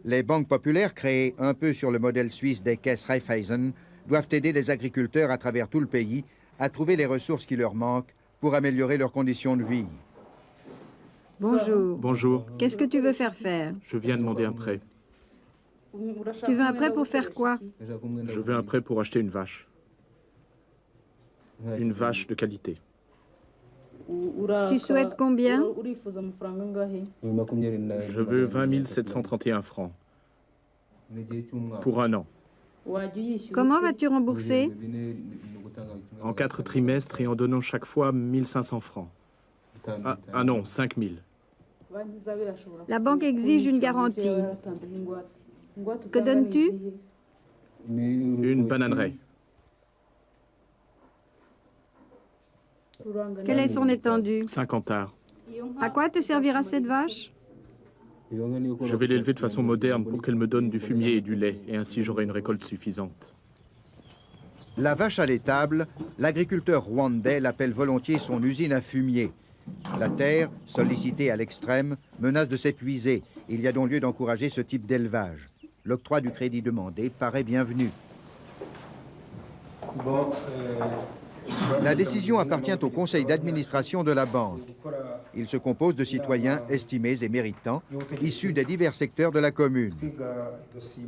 D: Les banques populaires, créées un peu sur le modèle suisse des caisses Raiffeisen, doivent aider les agriculteurs à travers tout le pays à trouver les ressources qui leur manquent pour améliorer leurs conditions de vie.
H: Bonjour.
G: Bonjour.
H: Qu'est-ce que tu veux faire?
G: Je viens demander un prêt.
H: Tu veux un prêt pour faire quoi?
G: Je veux un prêt pour acheter une vache. Une vache de qualité.
H: Tu souhaites combien?
G: Je veux 20 731 francs. Pour 1 an.
H: Comment vas-tu rembourser?
G: En 4 trimestres et en donnant chaque fois 1 500 francs. Ah non, 5 000.
H: La banque exige une garantie. Que donnes-tu?
G: Une bananeraie.
H: Quelle est son étendue?
G: 50 arts.
H: À quoi te servira cette vache?
G: Je vais l'élever de façon moderne pour qu'elle me donne du fumier et du lait, et ainsi j'aurai une récolte suffisante.
D: La vache à l'étable, l'agriculteur rwandais l'appelle volontiers son usine à fumier. La terre, sollicitée à l'extrême, menace de s'épuiser. Il y a donc lieu d'encourager ce type d'élevage. L'octroi du crédit demandé paraît bienvenu. La décision appartient au conseil d'administration de la banque. Il se compose de citoyens estimés et méritants, issus des divers secteurs de la commune.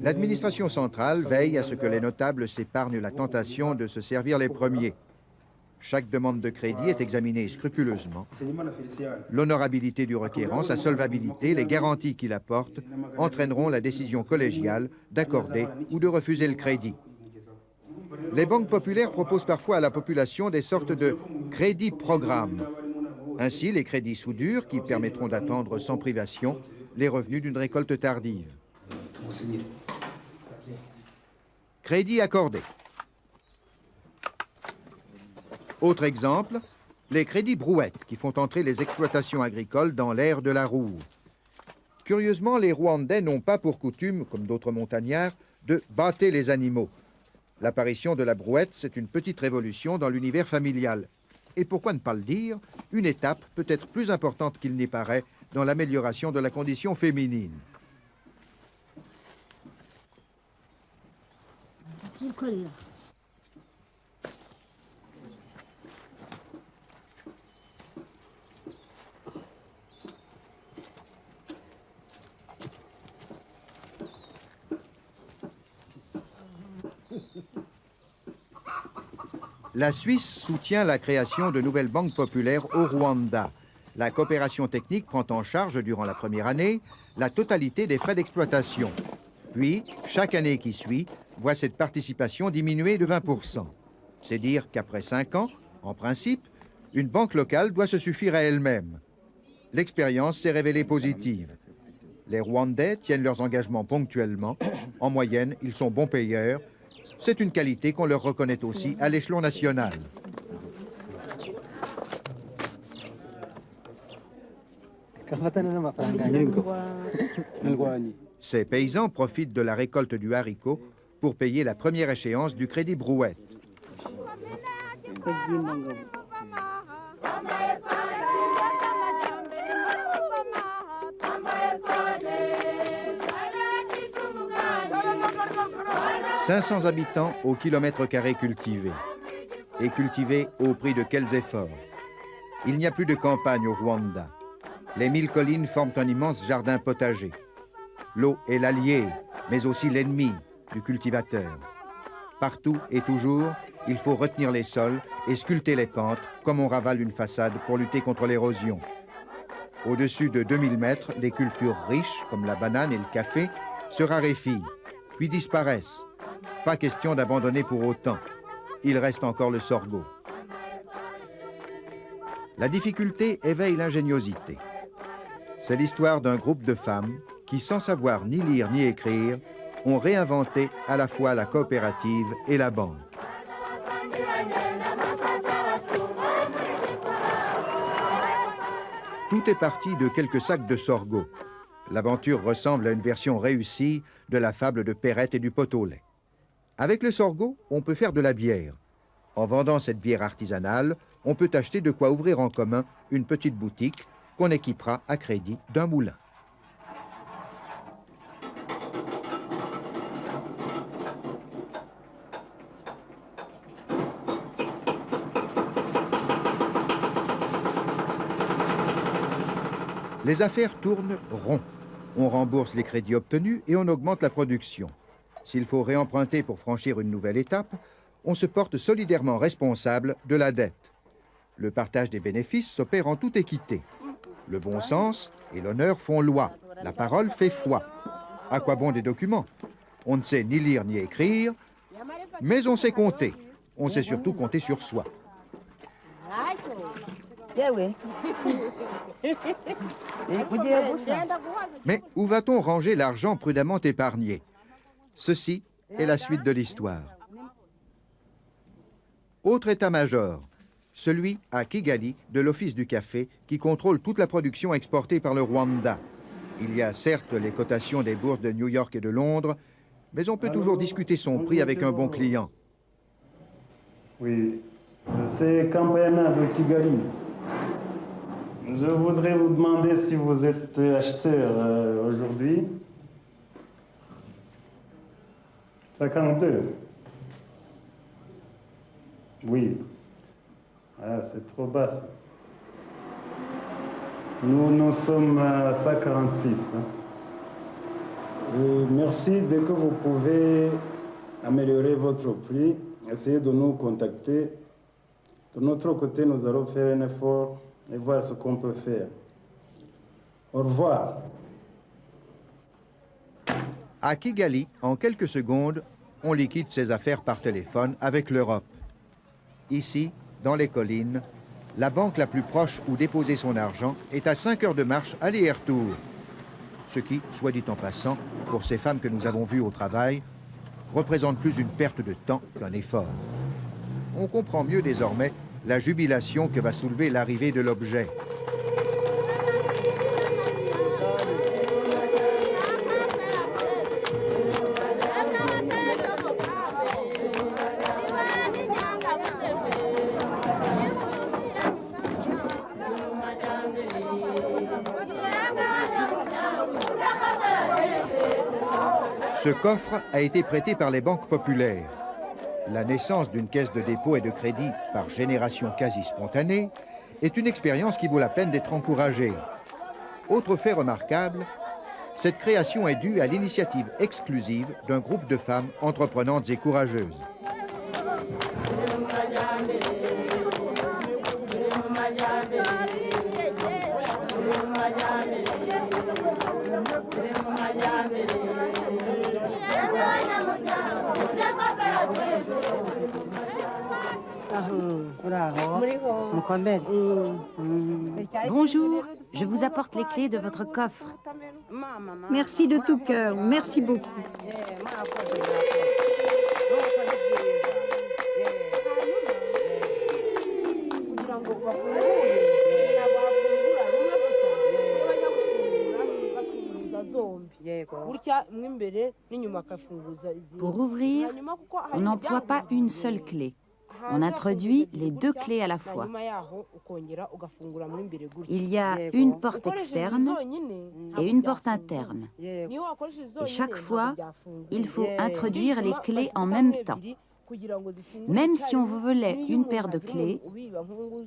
D: L'administration centrale veille à ce que les notables s'épargnent la tentation de se servir les premiers. Chaque demande de crédit est examinée scrupuleusement. L'honorabilité du requérant, sa solvabilité, les garanties qu'il apporte entraîneront la décision collégiale d'accorder ou de refuser le crédit. Les banques populaires proposent parfois à la population des sortes de crédits programmes. Ainsi, les crédits soudures qui permettront d'attendre sans privation les revenus d'une récolte tardive. Crédit accordé. Autre exemple, les crédits brouettes qui font entrer les exploitations agricoles dans l'ère de la roue. Curieusement, les Rwandais n'ont pas pour coutume, comme d'autres montagnards, de bâter les animaux. L'apparition de la brouette, c'est une petite révolution dans l'univers familial. Et pourquoi ne pas le dire, une étape peut-être plus importante qu'il n'y paraît dans l'amélioration de la condition féminine. La Suisse soutient la création de nouvelles banques populaires au Rwanda. La coopération technique prend en charge durant la première année la totalité des frais d'exploitation. Puis, chaque année qui suit voit cette participation diminuer de 20%. C'est dire qu'après 5 ans, en principe, une banque locale doit se suffire à elle-même. L'expérience s'est révélée positive. Les Rwandais tiennent leurs engagements ponctuellement. En moyenne, ils sont bons payeurs. C'est une qualité qu'on leur reconnaît aussi à l'échelon national. Ces paysans profitent de la récolte du haricot pour payer la première échéance du crédit brouette. « 500 habitants au kilomètre carré cultivés. Et cultivés au prix de quels efforts? Il n'y a plus de campagne au Rwanda. Les 1000 collines forment un immense jardin potager. L'eau est l'allié, mais aussi l'ennemi du cultivateur. Partout et toujours, il faut retenir les sols et sculpter les pentes comme on ravale une façade pour lutter contre l'érosion. Au-dessus de 2000 mètres, des cultures riches, comme la banane et le café, se raréfient, puis disparaissent. Pas question d'abandonner pour autant. Il reste encore le sorgho. La difficulté éveille l'ingéniosité. C'est l'histoire d'un groupe de femmes qui, sans savoir ni lire ni écrire, ont réinventé à la fois la coopérative et la banque. Tout est parti de quelques sacs de sorgho. L'aventure ressemble à une version réussie de la fable de Perrette et du pot au lait. Avec le sorgho, on peut faire de la bière. En vendant cette bière artisanale, on peut acheter de quoi ouvrir en commun une petite boutique qu'on équipera à crédit d'un moulin. Les affaires tournent rond. On rembourse les crédits obtenus et on augmente la production. S'il faut réemprunter pour franchir une nouvelle étape, on se porte solidairement responsable de la dette. Le partage des bénéfices s'opère en toute équité. Le bon sens et l'honneur font loi. La parole fait foi. À quoi bon des documents? On ne sait ni lire ni écrire, mais on sait compter. On sait surtout compter sur soi. Mais où va-t-on ranger l'argent prudemment épargné? Ceci est la suite de l'histoire. Autre état-major, celui à Kigali de l'Office du café qui contrôle toute la production exportée par le Rwanda. Il y a certes les cotations des bourses de New York et de Londres, mais on peut toujours discuter son prix avec un bon client.
L: Oui, c'est Campana de Kigali. Je voudrais vous demander si vous êtes acheteur aujourd'hui. 52. Oui. Ah, c'est trop bas, ça. Nous sommes à 146. Merci. Dès que vous pouvez améliorer votre prix, essayez de nous contacter. De notre côté, nous allons faire un effort et voir ce qu'on peut faire. Au revoir.
D: À Kigali, en quelques secondes, on liquide ses affaires par téléphone avec l'Europe. Ici, dans les collines, la banque la plus proche où déposer son argent est à 5 heures de marche aller et retour. Ce qui, soit dit en passant, pour ces femmes que nous avons vues au travail, représente plus une perte de temps qu'un effort. On comprend mieux désormais la jubilation que va soulever l'arrivée de l'objet. Ce coffre a été prêté par les banques populaires. La naissance d'une caisse de dépôt et de crédit par génération quasi spontanée est une expérience qui vaut la peine d'être encouragée. Autre fait remarquable, cette création est due à l'initiative exclusive d'un groupe de femmes entreprenantes et courageuses.
I: Bonjour, je vous apporte les clés de votre coffre.
H: Merci de tout cœur, merci beaucoup.
I: Pour ouvrir, on n'emploie pas une seule clé. On introduit les deux clés à la fois. Il y a une porte externe et une porte interne. Et chaque fois, il faut introduire les clés en même temps. Même si on vous volait une paire de clés,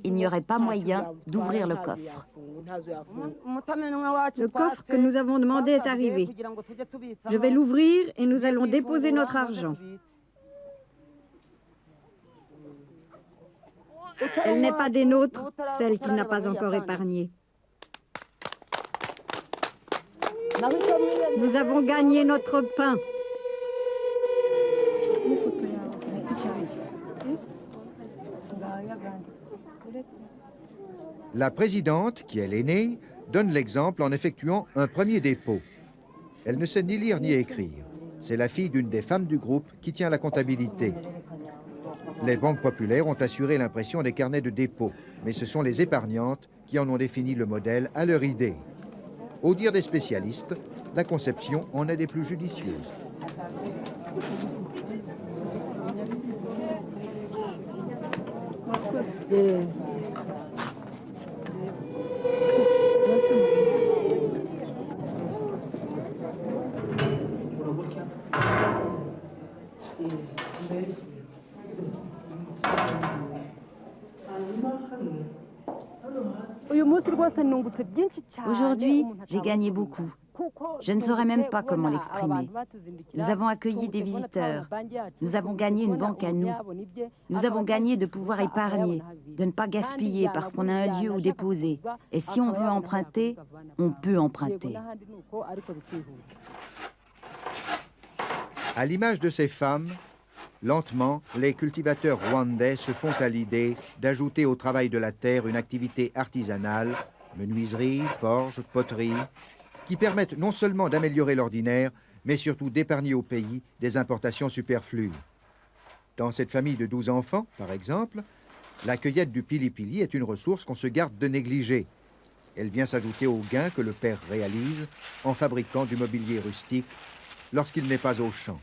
I: il n'y aurait pas moyen d'ouvrir le coffre.
H: Le coffre que nous avons demandé est arrivé. Je vais l'ouvrir et nous allons déposer notre argent. Elle n'est pas des nôtres, celle qu'il n'a pas encore épargnée. Nous avons gagné notre pain.
D: La présidente, qui est l'aînée, donne l'exemple en effectuant un premier dépôt. Elle ne sait ni lire ni écrire. C'est la fille d'une des femmes du groupe qui tient la comptabilité. Les banques populaires ont assuré l'impression des carnets de dépôt, mais ce sont les épargnantes qui en ont défini le modèle à leur idée. Au dire des spécialistes, la conception en est des plus judicieuses.
I: Aujourd'hui, j'ai gagné beaucoup. Je ne saurais même pas comment l'exprimer. Nous avons accueilli des visiteurs. Nous avons gagné une banque à nous. Nous avons gagné de pouvoir épargner, de ne pas gaspiller parce qu'on a un lieu où déposer. Et si on veut emprunter, on peut emprunter.
D: À l'image de ces femmes, lentement, les cultivateurs rwandais se font à l'idée d'ajouter au travail de la terre une activité artisanale, menuiserie, forge, poterie, qui permettent non seulement d'améliorer l'ordinaire, mais surtout d'épargner au pays des importations superflues. Dans cette famille de 12 enfants, par exemple, la cueillette du pili-pili est une ressource qu'on se garde de négliger. Elle vient s'ajouter aux gains que le père réalise en fabriquant du mobilier rustique lorsqu'il n'est pas au champ.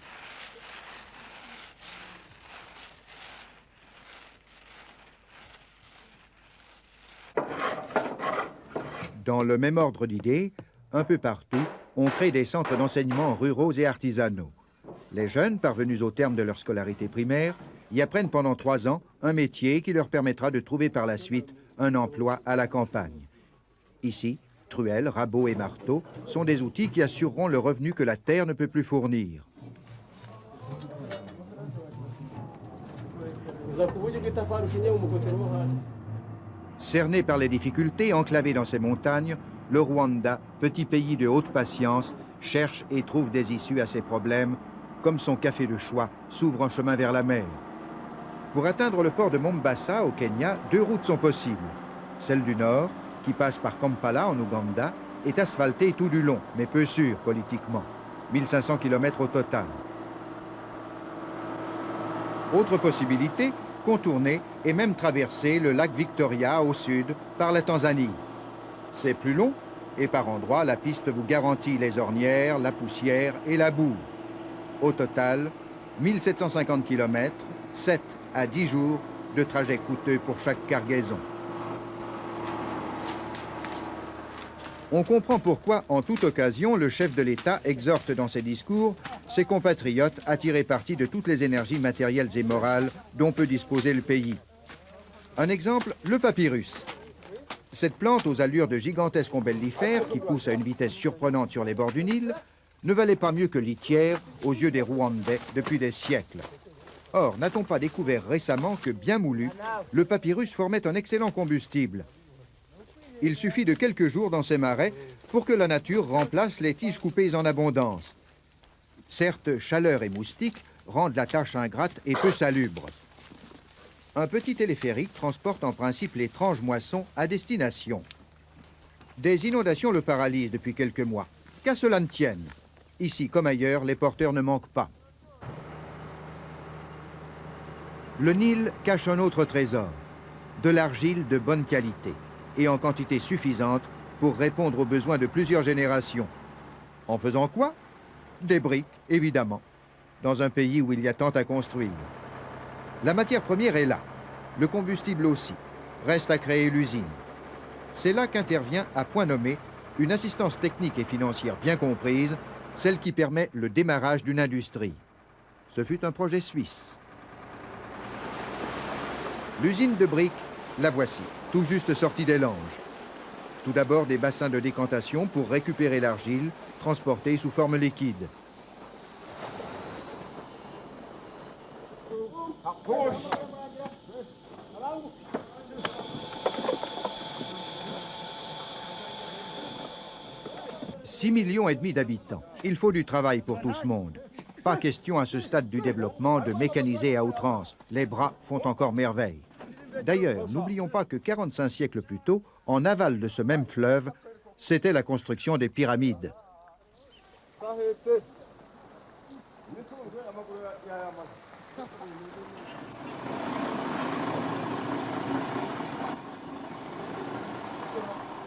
D: Dans le même ordre d'idées, un peu partout, on crée des centres d'enseignement ruraux et artisanaux. Les jeunes, parvenus au terme de leur scolarité primaire, y apprennent pendant 3 ans un métier qui leur permettra de trouver par la suite un emploi à la campagne. Ici, truelles, rabots et marteaux sont des outils qui assureront le revenu que la terre ne peut plus fournir. Cerné par les difficultés, enclavé dans ces montagnes, le Rwanda, petit pays de haute patience, cherche et trouve des issues à ses problèmes, comme son café de choix s'ouvre un chemin vers la mer. Pour atteindre le port de Mombasa, au Kenya, 2 routes sont possibles. Celle du nord, qui passe par Kampala, en Ouganda, est asphaltée tout du long, mais peu sûre politiquement. 1500 km au total. Autre possibilité, contourner et même traverser le lac Victoria au sud par la Tanzanie. C'est plus long et par endroits, la piste vous garantit les ornières, la poussière et la boue. Au total, 1750 km, 7 à 10 jours de trajet coûteux pour chaque cargaison. On comprend pourquoi, en toute occasion, le chef de l'État exhorte dans ses discours ses compatriotes à tirer parti de toutes les énergies matérielles et morales dont peut disposer le pays. Un exemple, le papyrus. Cette plante aux allures de gigantesques ombellifères qui pousse à une vitesse surprenante sur les bords du Nil ne valait pas mieux que litière aux yeux des Rwandais depuis des siècles. Or, n'a-t-on pas découvert récemment que, bien moulu, le papyrus formait un excellent combustible? Il suffit de quelques jours dans ces marais pour que la nature remplace les tiges coupées en abondance. Certes, chaleur et moustiques rendent la tâche ingrate et peu salubre. Un petit téléphérique transporte en principe l'étrange moisson à destination. Des inondations le paralysent depuis quelques mois. Qu'à cela ne tienne. Ici comme ailleurs, les porteurs ne manquent pas. Le Nil cache un autre trésor, de l'argile de bonne qualité et en quantité suffisante pour répondre aux besoins de plusieurs générations. En faisant quoi? Des briques, évidemment, dans un pays où il y a tant à construire. La matière première est là, le combustible aussi. Reste à créer l'usine. C'est là qu'intervient, à point nommé, une assistance technique et financière bien comprise, celle qui permet le démarrage d'une industrie. Ce fut un projet suisse. L'usine de briques, la voici, tout juste sortie des langes. Tout d'abord des bassins de décantation pour récupérer l'argile, transportée sous forme liquide. « 6,5 millions d'habitants. Il faut du travail pour tout ce monde. Pas question à ce stade du développement de mécaniser à outrance. Les bras font encore merveille. D'ailleurs, n'oublions pas que 45 siècles plus tôt, en aval de ce même fleuve, c'était la construction des pyramides.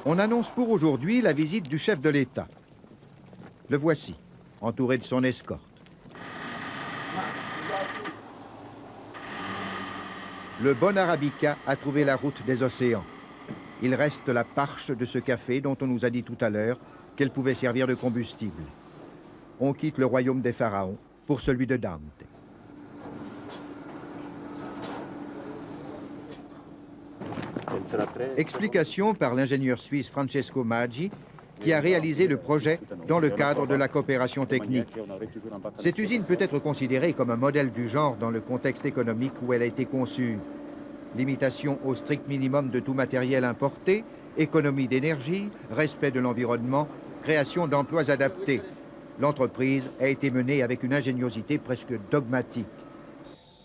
D: On annonce pour aujourd'hui la visite du chef de l'État. Le voici, entouré de son escorte. Le bon arabica a trouvé la route des océans. Il reste la parche de ce café dont on nous a dit tout à l'heure qu'elle pouvait servir de combustible. On quitte le royaume des pharaons pour celui de Dante. Explication par l'ingénieur suisse Francesco Maggi, qui a réalisé le projet dans le cadre de la coopération technique. Cette usine peut être considérée comme un modèle du genre dans le contexte économique où elle a été conçue. Limitation au strict minimum de tout matériel importé, économie d'énergie, respect de l'environnement, création d'emplois adaptés. L'entreprise a été menée avec une ingéniosité presque dogmatique.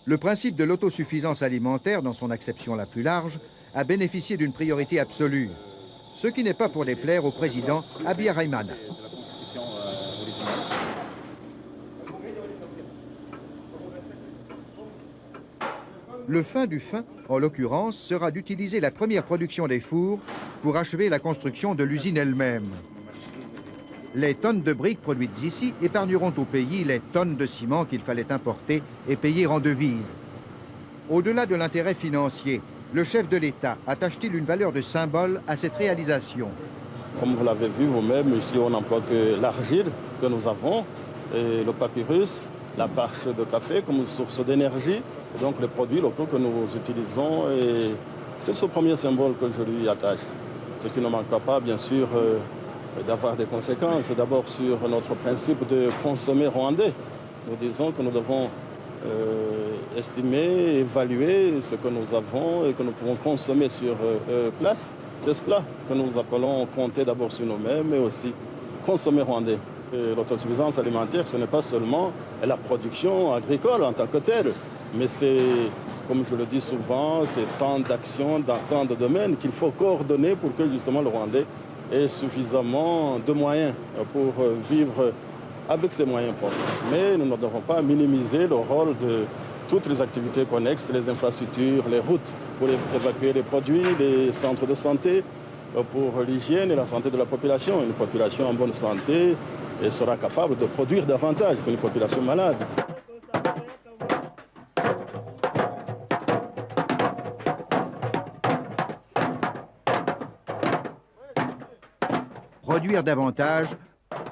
D: Le principe de l'autosuffisance alimentaire, dans son acception la plus large, a bénéficié d'une priorité absolue, ce qui n'est pas pour déplaire au président Habyarimana. Le fin du fin, en l'occurrence, sera d'utiliser la première production des fours pour achever la construction de l'usine elle-même. Les tonnes de briques produites ici épargneront au pays les tonnes de ciment qu'il fallait importer et payer en devises. Au-delà de l'intérêt financier, le chef de l'État attache-t-il une valeur de symbole à cette réalisation?
B: Comme vous l'avez vu vous-même, ici on n'emploie que l'argile que nous avons, et le papyrus, la parche de café comme source d'énergie, et donc les produits locaux que nous utilisons. Et c'est ce premier symbole que je lui attache. Ce qui ne manquera pas, bien sûr, d'avoir des conséquences. D'abord sur notre principe de consommer rwandais. Nous disons que nous devons estimer, évaluer ce que nous avons et que nous pouvons consommer sur place. C'est cela que nous appelons compter d'abord sur nous-mêmes, mais aussi consommer rwandais. L'autosuffisance alimentaire, ce n'est pas seulement la production agricole en tant que telle, mais c'est, comme je le dis souvent, c'est tant d'actions dans tant de domaines qu'il faut coordonner pour que justement le Rwandais ait suffisamment de moyens pour vivre avec ses moyens propres. Mais nous ne devons pas minimiser le rôle toutes les activités connexes, les infrastructures, les routes pour évacuer les produits, les centres de santé, pour l'hygiène et la santé de la population. Une population en bonne santé sera capable de produire davantage qu'une population malade.
D: Produire davantage,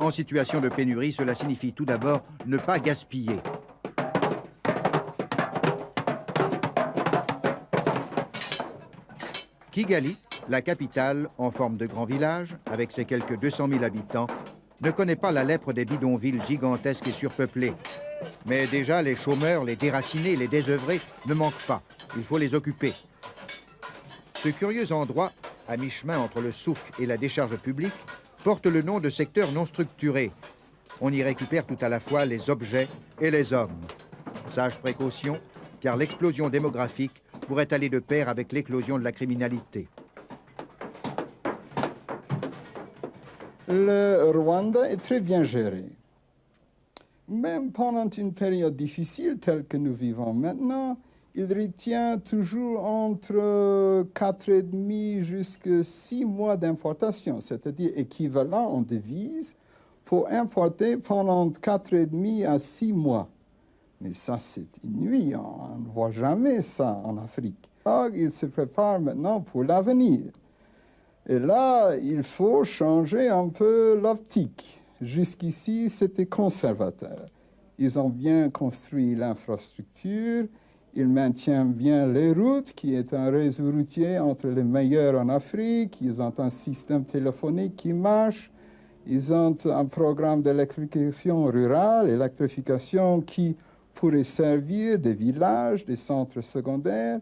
D: en situation de pénurie, cela signifie tout d'abord ne pas gaspiller. Kigali, la capitale en forme de grand village, avec ses quelques 200 000 habitants, ne connaît pas la lèpre des bidonvilles gigantesques et surpeuplés. Mais déjà, les chômeurs, les déracinés, les désœuvrés ne manquent pas. Il faut les occuper. Ce curieux endroit, à mi-chemin entre le souk et la décharge publique, porte le nom de secteur non structuré. On y récupère tout à la fois les objets et les hommes. Sage précaution, car l'explosion démographique pourrait aller de pair avec l'éclosion de la criminalité.
M: Le Rwanda est très bien géré. Même pendant une période difficile telle que nous vivons maintenant, il retient toujours entre 4,5 jusqu'à 6 mois d'importation, c'est-à-dire équivalent en devises pour importer pendant 4,5 à 6 mois. Mais ça, c'est inouï, on ne voit jamais ça en Afrique. Alors, il se prépare maintenant pour l'avenir. Et là, il faut changer un peu l'optique. Jusqu'ici, c'était conservateur. Ils ont bien construit l'infrastructure, ils maintiennent bien les routes, qui est un réseau routier entre les meilleurs en Afrique. Ils ont un système téléphonique qui marche. Ils ont un programme d'électrification rurale, électrification qui pourrait servir des villages, des centres secondaires.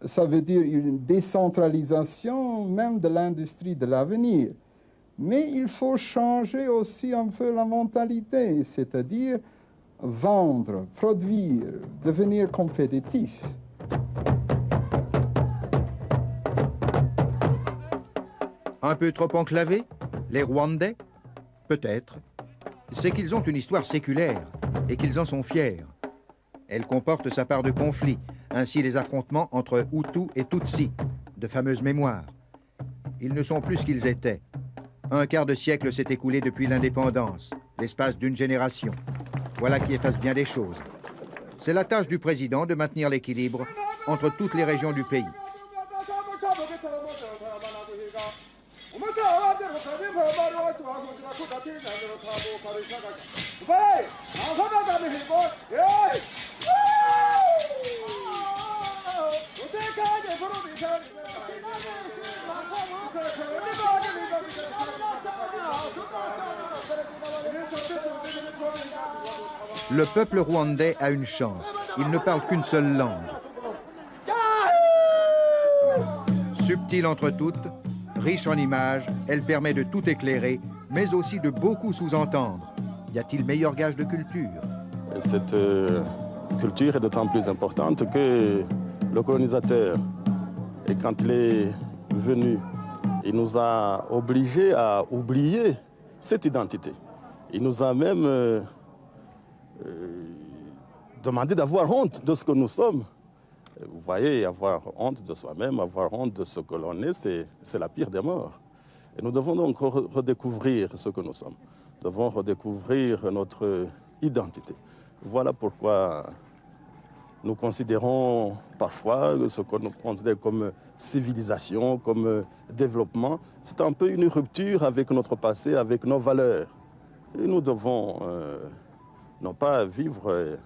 M: Ça veut dire une décentralisation même de l'industrie de l'avenir. Mais il faut changer aussi un peu la mentalité, c'est-à-dire vendre, produire, devenir compétitif.
D: Un peu trop enclavés, les Rwandais? Peut-être. C'est qu'ils ont une histoire séculaire et qu'ils en sont fiers. Elle comporte sa part de conflits, ainsi les affrontements entre Hutus et Tutsis, de fameuses mémoires. Ils ne sont plus ce qu'ils étaient. Un quart de siècle s'est écoulé depuis l'indépendance, l'espace d'une génération. Voilà qui efface bien des choses. C'est la tâche du président de maintenir l'équilibre entre toutes les régions du pays. Le peuple rwandais a une chance. Il ne parle qu'une seule langue. Subtile entre toutes, riche en images, elle permet de tout éclairer, mais aussi de beaucoup sous-entendre. Y a-t-il meilleur gage de culture?
B: Cette culture est d'autant plus importante que le colonisateur, et quand il est venu, il nous a obligés à oublier cette identité. Il nous a même demandé d'avoir honte de ce que nous sommes. Vous voyez, avoir honte de soi-même, avoir honte de ce que l'on est, c'est la pire des morts. Et nous devons donc redécouvrir ce que nous sommes. Nous devons redécouvrir notre identité. Voilà pourquoi nous considérons parfois ce que nous considérons comme civilisation, comme développement. C'est un peu une rupture avec notre passé, avec nos valeurs. Et nous devons non pas vivre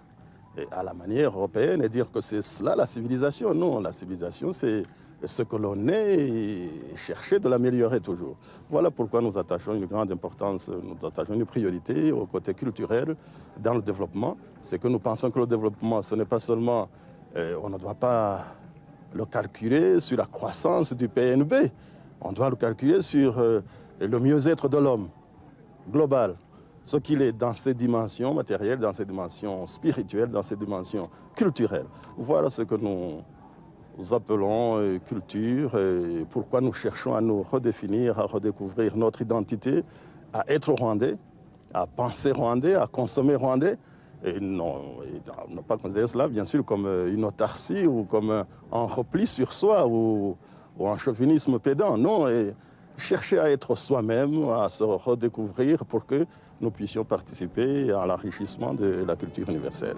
B: à la manière européenne et dire que c'est cela la civilisation. Non, la civilisation, c'est ce que l'on est et chercher de l'améliorer toujours. Voilà pourquoi nous attachons une grande importance, nous attachons une priorité au côté culturel dans le développement. C'est que nous pensons que le développement, ce n'est pas seulement, on ne doit pas le calculer sur la croissance du PNB, on doit le calculer sur le mieux-être de l'homme global. Ce qu'il est dans ses dimensions matérielles, dans ses dimensions spirituelles, dans ses dimensions culturelles. Voilà ce que nous appelons culture et pourquoi nous cherchons à nous redéfinir, à redécouvrir notre identité, à être rwandais, à penser rwandais, à consommer rwandais. Et non, on n'a pas considéré cela, bien sûr, comme une autarcie ou comme un repli sur soi ou un chauvinisme pédant. Non, et chercher à être soi-même, à se redécouvrir pour que nous puissions participer à l'enrichissement de la culture universelle.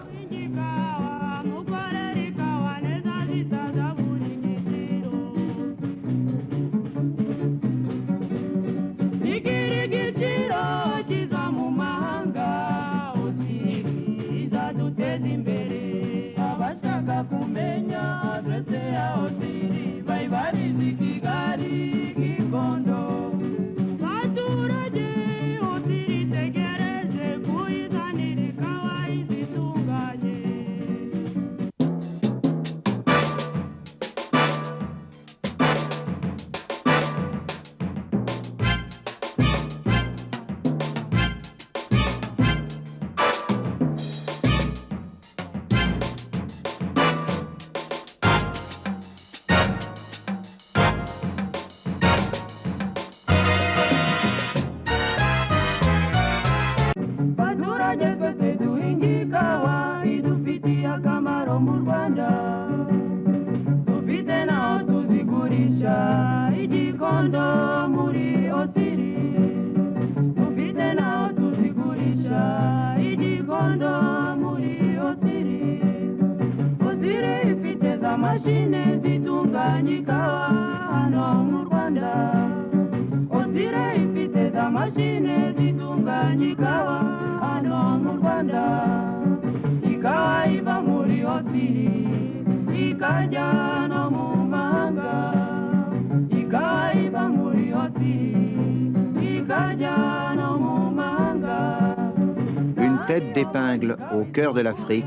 D: Une tête d'épingle au cœur de l'Afrique,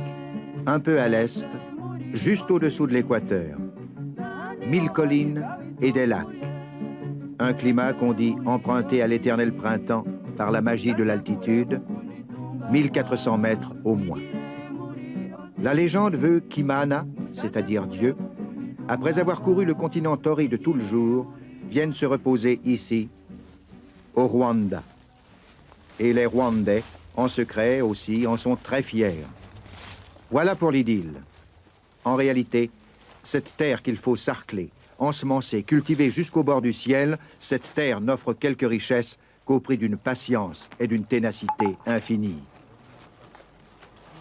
D: un peu à l'est, juste au-dessous de l'équateur. 1000 collines et des lacs. Un climat qu'on dit emprunté à l'éternel printemps par la magie de l'altitude, 1400 mètres au moins. La légende veut qu'Imana, c'est-à-dire Dieu, après avoir couru le continent torride tout le jour, vienne se reposer ici, au Rwanda. Et les Rwandais, en secret aussi, en sont très fiers. Voilà pour l'idylle. En réalité, cette terre qu'il faut sarcler, ensemencer, cultiver jusqu'au bord du ciel, cette terre n'offre quelques richesses qu'au prix d'une patience et d'une ténacité infinie.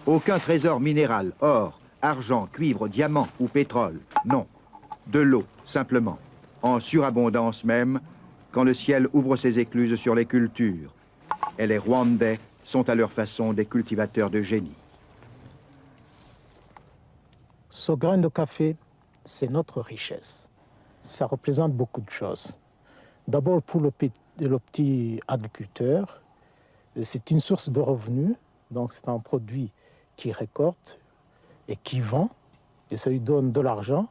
D: Aucun trésor minéral, or, argent, cuivre, diamant ou pétrole, non. De l'eau, simplement, en surabondance même, quand le ciel ouvre ses écluses sur les cultures. Et les Rwandais sont à leur façon des cultivateurs de génie.
E: Ce grain de café, c'est notre richesse. Ça représente beaucoup de choses. D'abord, pour le petit agriculteur, c'est une source de revenus. Donc, c'est un produit qui récolte et qui vend, et ça lui donne de l'argent.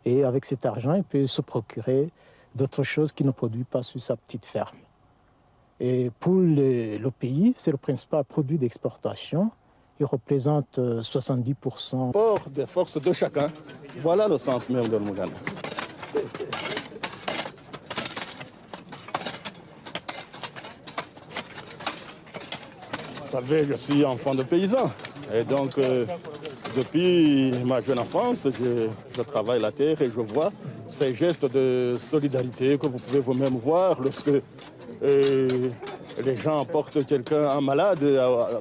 E: Et avec cet argent, il peut se procurer d'autres choses qu'il ne produit pas sur sa petite ferme. Et pour le pays, c'est le principal produit d'exportation. Il représente 70%.
B: Port des forces de chacun, voilà le sens même de l'Oumuganda. Vous savez, je suis enfant de paysan. Et donc, depuis ma jeune enfance, je travaille la terre et je vois ces gestes de solidarité que vous pouvez vous-même voir lorsque les gens portent quelqu'un, un malade,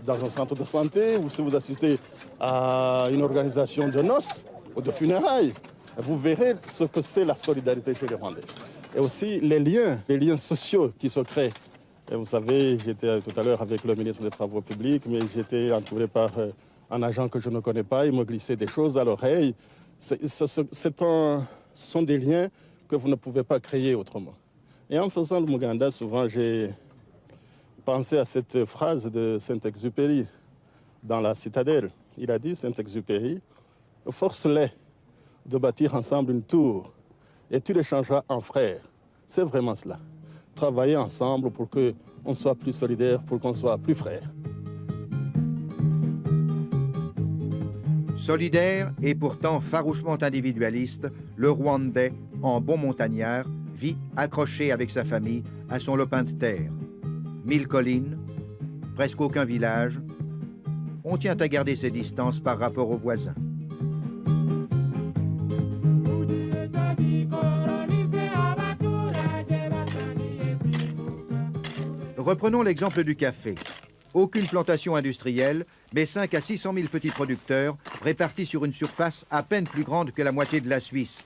B: dans un centre de santé, ou si vous assistez à une organisation de noces ou de funérailles. Vous verrez ce que c'est la solidarité chez les Rwandais. Et aussi les liens sociaux qui se créent. Et vous savez, j'étais tout à l'heure avec le ministre des Travaux publics, mais j'étais entouré par un agent que je ne connais pas. Il me glissait des choses à l'oreille. Ce sont des liens que vous ne pouvez pas créer autrement. Et en faisant le Muganda, souvent, j'ai pensé à cette phrase de Saint-Exupéry dans la Citadelle. Il a dit, Saint-Exupéry, « Force-les de bâtir ensemble une tour et tu les changeras en frères. » C'est vraiment cela. Travailler ensemble pour qu'on soit plus solidaires, pour qu'on soit plus frères.
D: Solidaire et pourtant farouchement individualiste, le Rwandais, en bon montagnard, vit accroché avec sa famille à son lopin de terre. 1000 collines, presque aucun village, on tient à garder ses distances par rapport aux voisins. Reprenons l'exemple du café. Aucune plantation industrielle, mais 5 à 600 000 petits producteurs répartis sur une surface à peine plus grande que la moitié de la Suisse.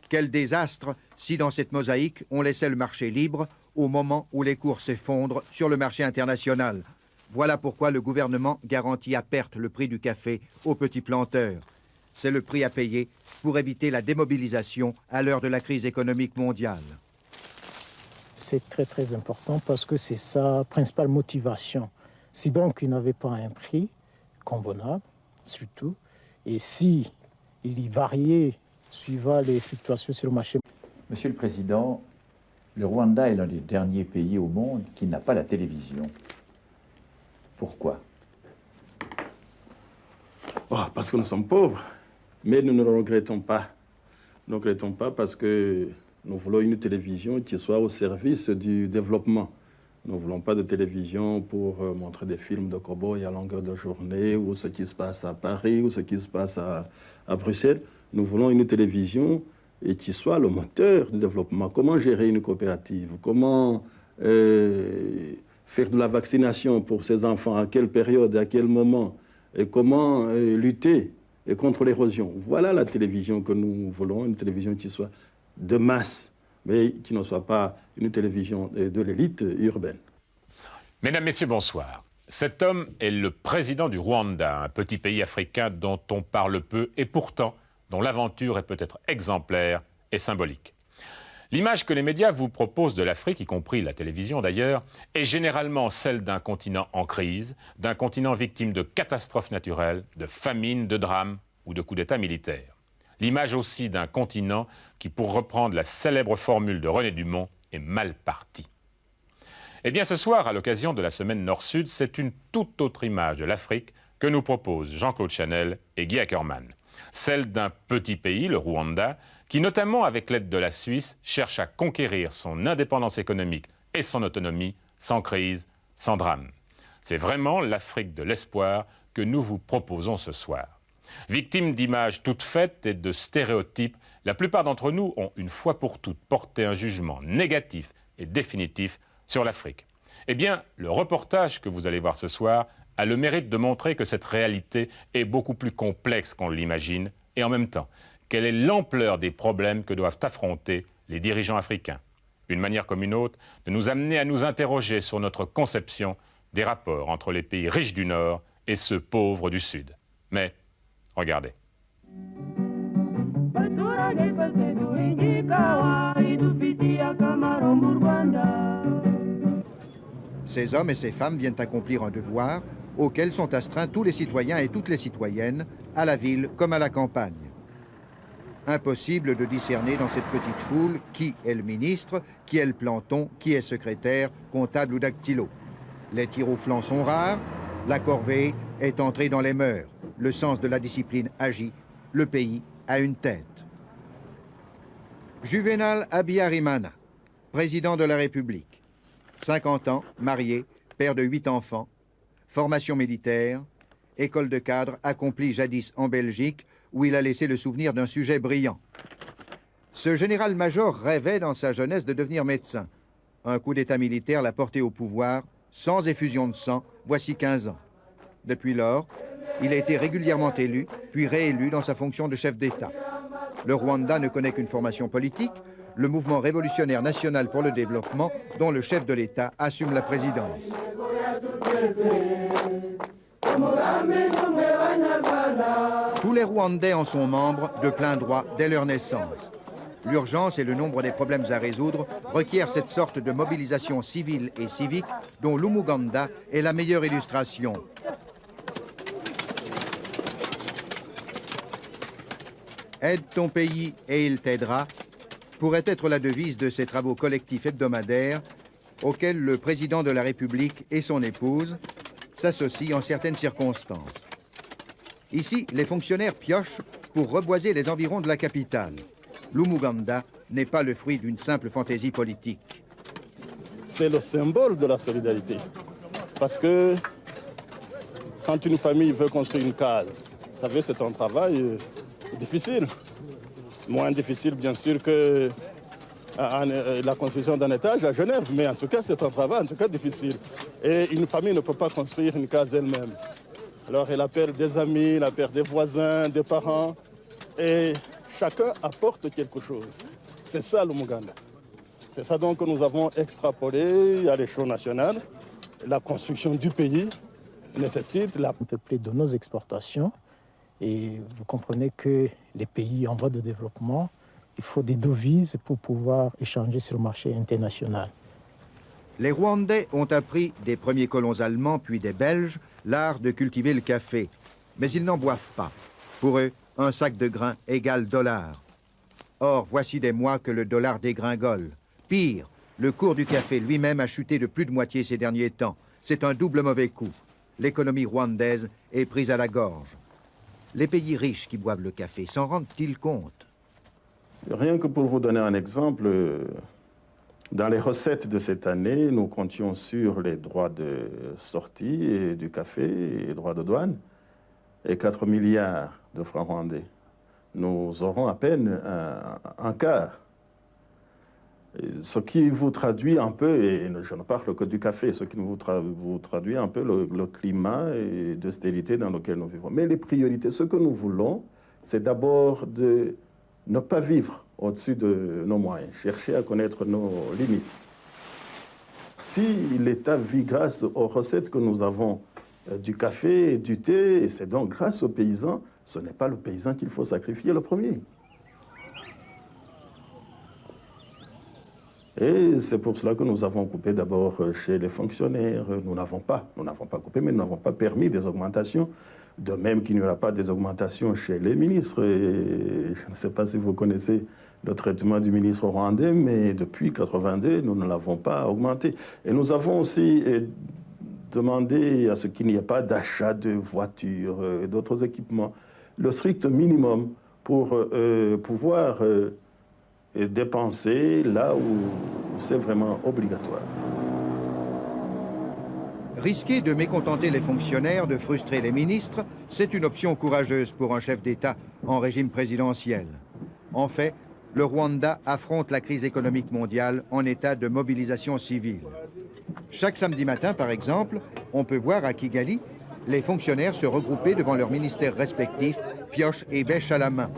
D: Quel désastre si dans cette mosaïque on laissait le marché libre au moment où les cours s'effondrent sur le marché international. Voilà pourquoi le gouvernement garantit à perte le prix du café aux petits planteurs. C'est le prix à payer pour éviter la démobilisation à l'heure de la crise économique mondiale.
E: C'est très très important parce que c'est sa principale motivation. Si donc il n'avait pas un prix convenable, surtout, et si il y variait suivant les fluctuations sur le marché.
A: Monsieur le Président, le Rwanda est l'un des derniers pays au monde qui n'a pas la télévision. Pourquoi?
B: Oh, parce que nous sommes pauvres, mais nous ne le regrettons pas. Nous ne regrettons pas parce que nous voulons une télévision qui soit au service du développement. Nous ne voulons pas de télévision pour montrer des films de cow-boys à longueur de journée, ou ce qui se passe à Paris, ou ce qui se passe à Bruxelles. Nous voulons une télévision qui soit le moteur du développement. Comment gérer une coopérative? Comment faire de la vaccination pour ces enfants? À quelle période? À quel moment? Et comment lutter contre l'érosion? Voilà la télévision que nous voulons, une télévision qui soit de masse, mais qui ne soit pas une télévision de l'élite urbaine.
C: Mesdames, Messieurs, bonsoir. Cet homme est le président du Rwanda, un petit pays africain dont on parle peu et pourtant dont l'aventure est peut-être exemplaire et symbolique. L'image que les médias vous proposent de l'Afrique, y compris la télévision d'ailleurs, est généralement celle d'un continent en crise, d'un continent victime de catastrophes naturelles, de famines, de drames ou de coups d'État militaires. L'image aussi d'un continent qui, pour reprendre la célèbre formule de René Dumont, est mal parti. Eh bien ce soir, à l'occasion de la semaine Nord-Sud, c'est une toute autre image de l'Afrique que nous proposent Jean-Claude Chanel et Guy Ackerman. Celle d'un petit pays, le Rwanda, qui notamment avec l'aide de la Suisse, cherche à conquérir son indépendance économique et son autonomie sans crise, sans drame. C'est vraiment l'Afrique de l'espoir que nous vous proposons ce soir. Victimes d'images toutes faites et de stéréotypes, la plupart d'entre nous ont une fois pour toutes porté un jugement négatif et définitif sur l'Afrique. Eh bien, le reportage que vous allez voir ce soir a le mérite de montrer que cette réalité est beaucoup plus complexe qu'on l'imagine et en même temps, quelle est l'ampleur des problèmes que doivent affronter les dirigeants africains. Une manière comme une autre de nous amener à nous interroger sur notre conception des rapports entre les pays riches du Nord et ceux pauvres du Sud. Mais regardez.
D: Ces hommes et ces femmes viennent accomplir un devoir auquel sont astreints tous les citoyens et toutes les citoyennes, à la ville comme à la campagne. Impossible de discerner dans cette petite foule qui est le ministre, qui est le planton, qui est secrétaire, comptable ou dactylo. Les tirs au flanc sont rares, la corvée est entrée dans les mœurs, le sens de la discipline agit, le pays a une tête. Juvenal Habyarimana, président de la République, 50 ans, marié, père de 8 enfants, formation militaire, école de cadre accomplie jadis en Belgique, où il a laissé le souvenir d'un sujet brillant. Ce général-major rêvait dans sa jeunesse de devenir médecin. Un coup d'État militaire l'a porté au pouvoir, sans effusion de sang, voici 15 ans. Depuis lors, il a été régulièrement élu, puis réélu dans sa fonction de chef d'État. Le Rwanda ne connaît qu'une formation politique, le mouvement révolutionnaire national pour le développement, dont le chef de l'État assume la présidence. Tous les Rwandais en sont membres de plein droit dès leur naissance. L'urgence et le nombre des problèmes à résoudre requièrent cette sorte de mobilisation civile et civique dont l'Umuganda est la meilleure illustration. Aide ton pays et il t'aidera pourrait être la devise de ces travaux collectifs hebdomadaires auxquels le président de la République et son épouse s'associent en certaines circonstances. Ici, les fonctionnaires piochent pour reboiser les environs de la capitale. L'Umuganda n'est pas le fruit d'une simple fantaisie politique.
B: C'est le symbole de la solidarité. Parce que Quand une famille veut construire une case, vous savez, c'est un travail difficile. Moins difficile, bien sûr, que la construction d'un étage à Genève, mais en tout cas, c'est un travail difficile. Et une famille ne peut pas construire une case elle-même. Alors, elle appelle des amis, elle appelle des voisins, des parents, et chacun apporte quelque chose. C'est ça le Muganda. C'est ça donc que nous avons extrapolé à l'échelle nationale. La construction du pays nécessite la...
E: Peuplé de nos exportations. Et vous comprenez que les pays en voie de développement, il faut des devises pour pouvoir échanger sur le marché international.
D: Les Rwandais ont appris des premiers colons allemands puis des Belges l'art de cultiver le café. Mais ils n'en boivent pas. Pour eux, un sac de grains égale $. Or, voici des mois que le dollar dégringole. Pire, le cours du café lui-même a chuté de plus de moitié ces derniers temps. C'est un double mauvais coup. L'économie rwandaise est prise à la gorge. Les pays riches qui boivent le café s'en rendent-ils compte?
B: Rien que pour vous donner un exemple, dans les recettes de cette année, nous comptions sur les droits de sortie et du café et les droits de douane et 4 milliards de francs rwandais. Nous aurons à peine un quart. Ce qui vous traduit un peu, et je ne parle que du café, ce qui vous traduit un peu le climat d'austérité dans lequel nous vivons. Mais les priorités, ce que nous voulons, c'est d'abord de ne pas vivre au-dessus de nos moyens, chercher à connaître nos limites. Si l'État vit grâce aux recettes que nous avons du café et du thé, et c'est donc grâce aux paysans, ce n'est pas le paysan qu'il faut sacrifier le premier. Et c'est pour cela que nous avons coupé d'abord chez les fonctionnaires. Nous n'avons pas coupé, mais nous n'avons pas permis des augmentations. De même qu'il n'y aura pas des augmentations chez les ministres. Et je ne sais pas si vous connaissez le traitement du ministre rwandais, mais depuis 1982, nous ne l'avons pas augmenté. Et nous avons aussi demandé à ce qu'il n'y ait pas d'achat de voitures et d'autres équipements. Le strict minimum pour pouvoir... et dépenser là où c'est vraiment obligatoire.
D: Risquer de mécontenter les fonctionnaires, de frustrer les ministres, c'est une option courageuse pour un chef d'État en régime présidentiel. En fait, le Rwanda affronte la crise économique mondiale en état de mobilisation civile. Chaque samedi matin, par exemple, on peut voir à Kigali les fonctionnaires se regrouper devant leurs ministères respectifs, pioches et bêches à la main.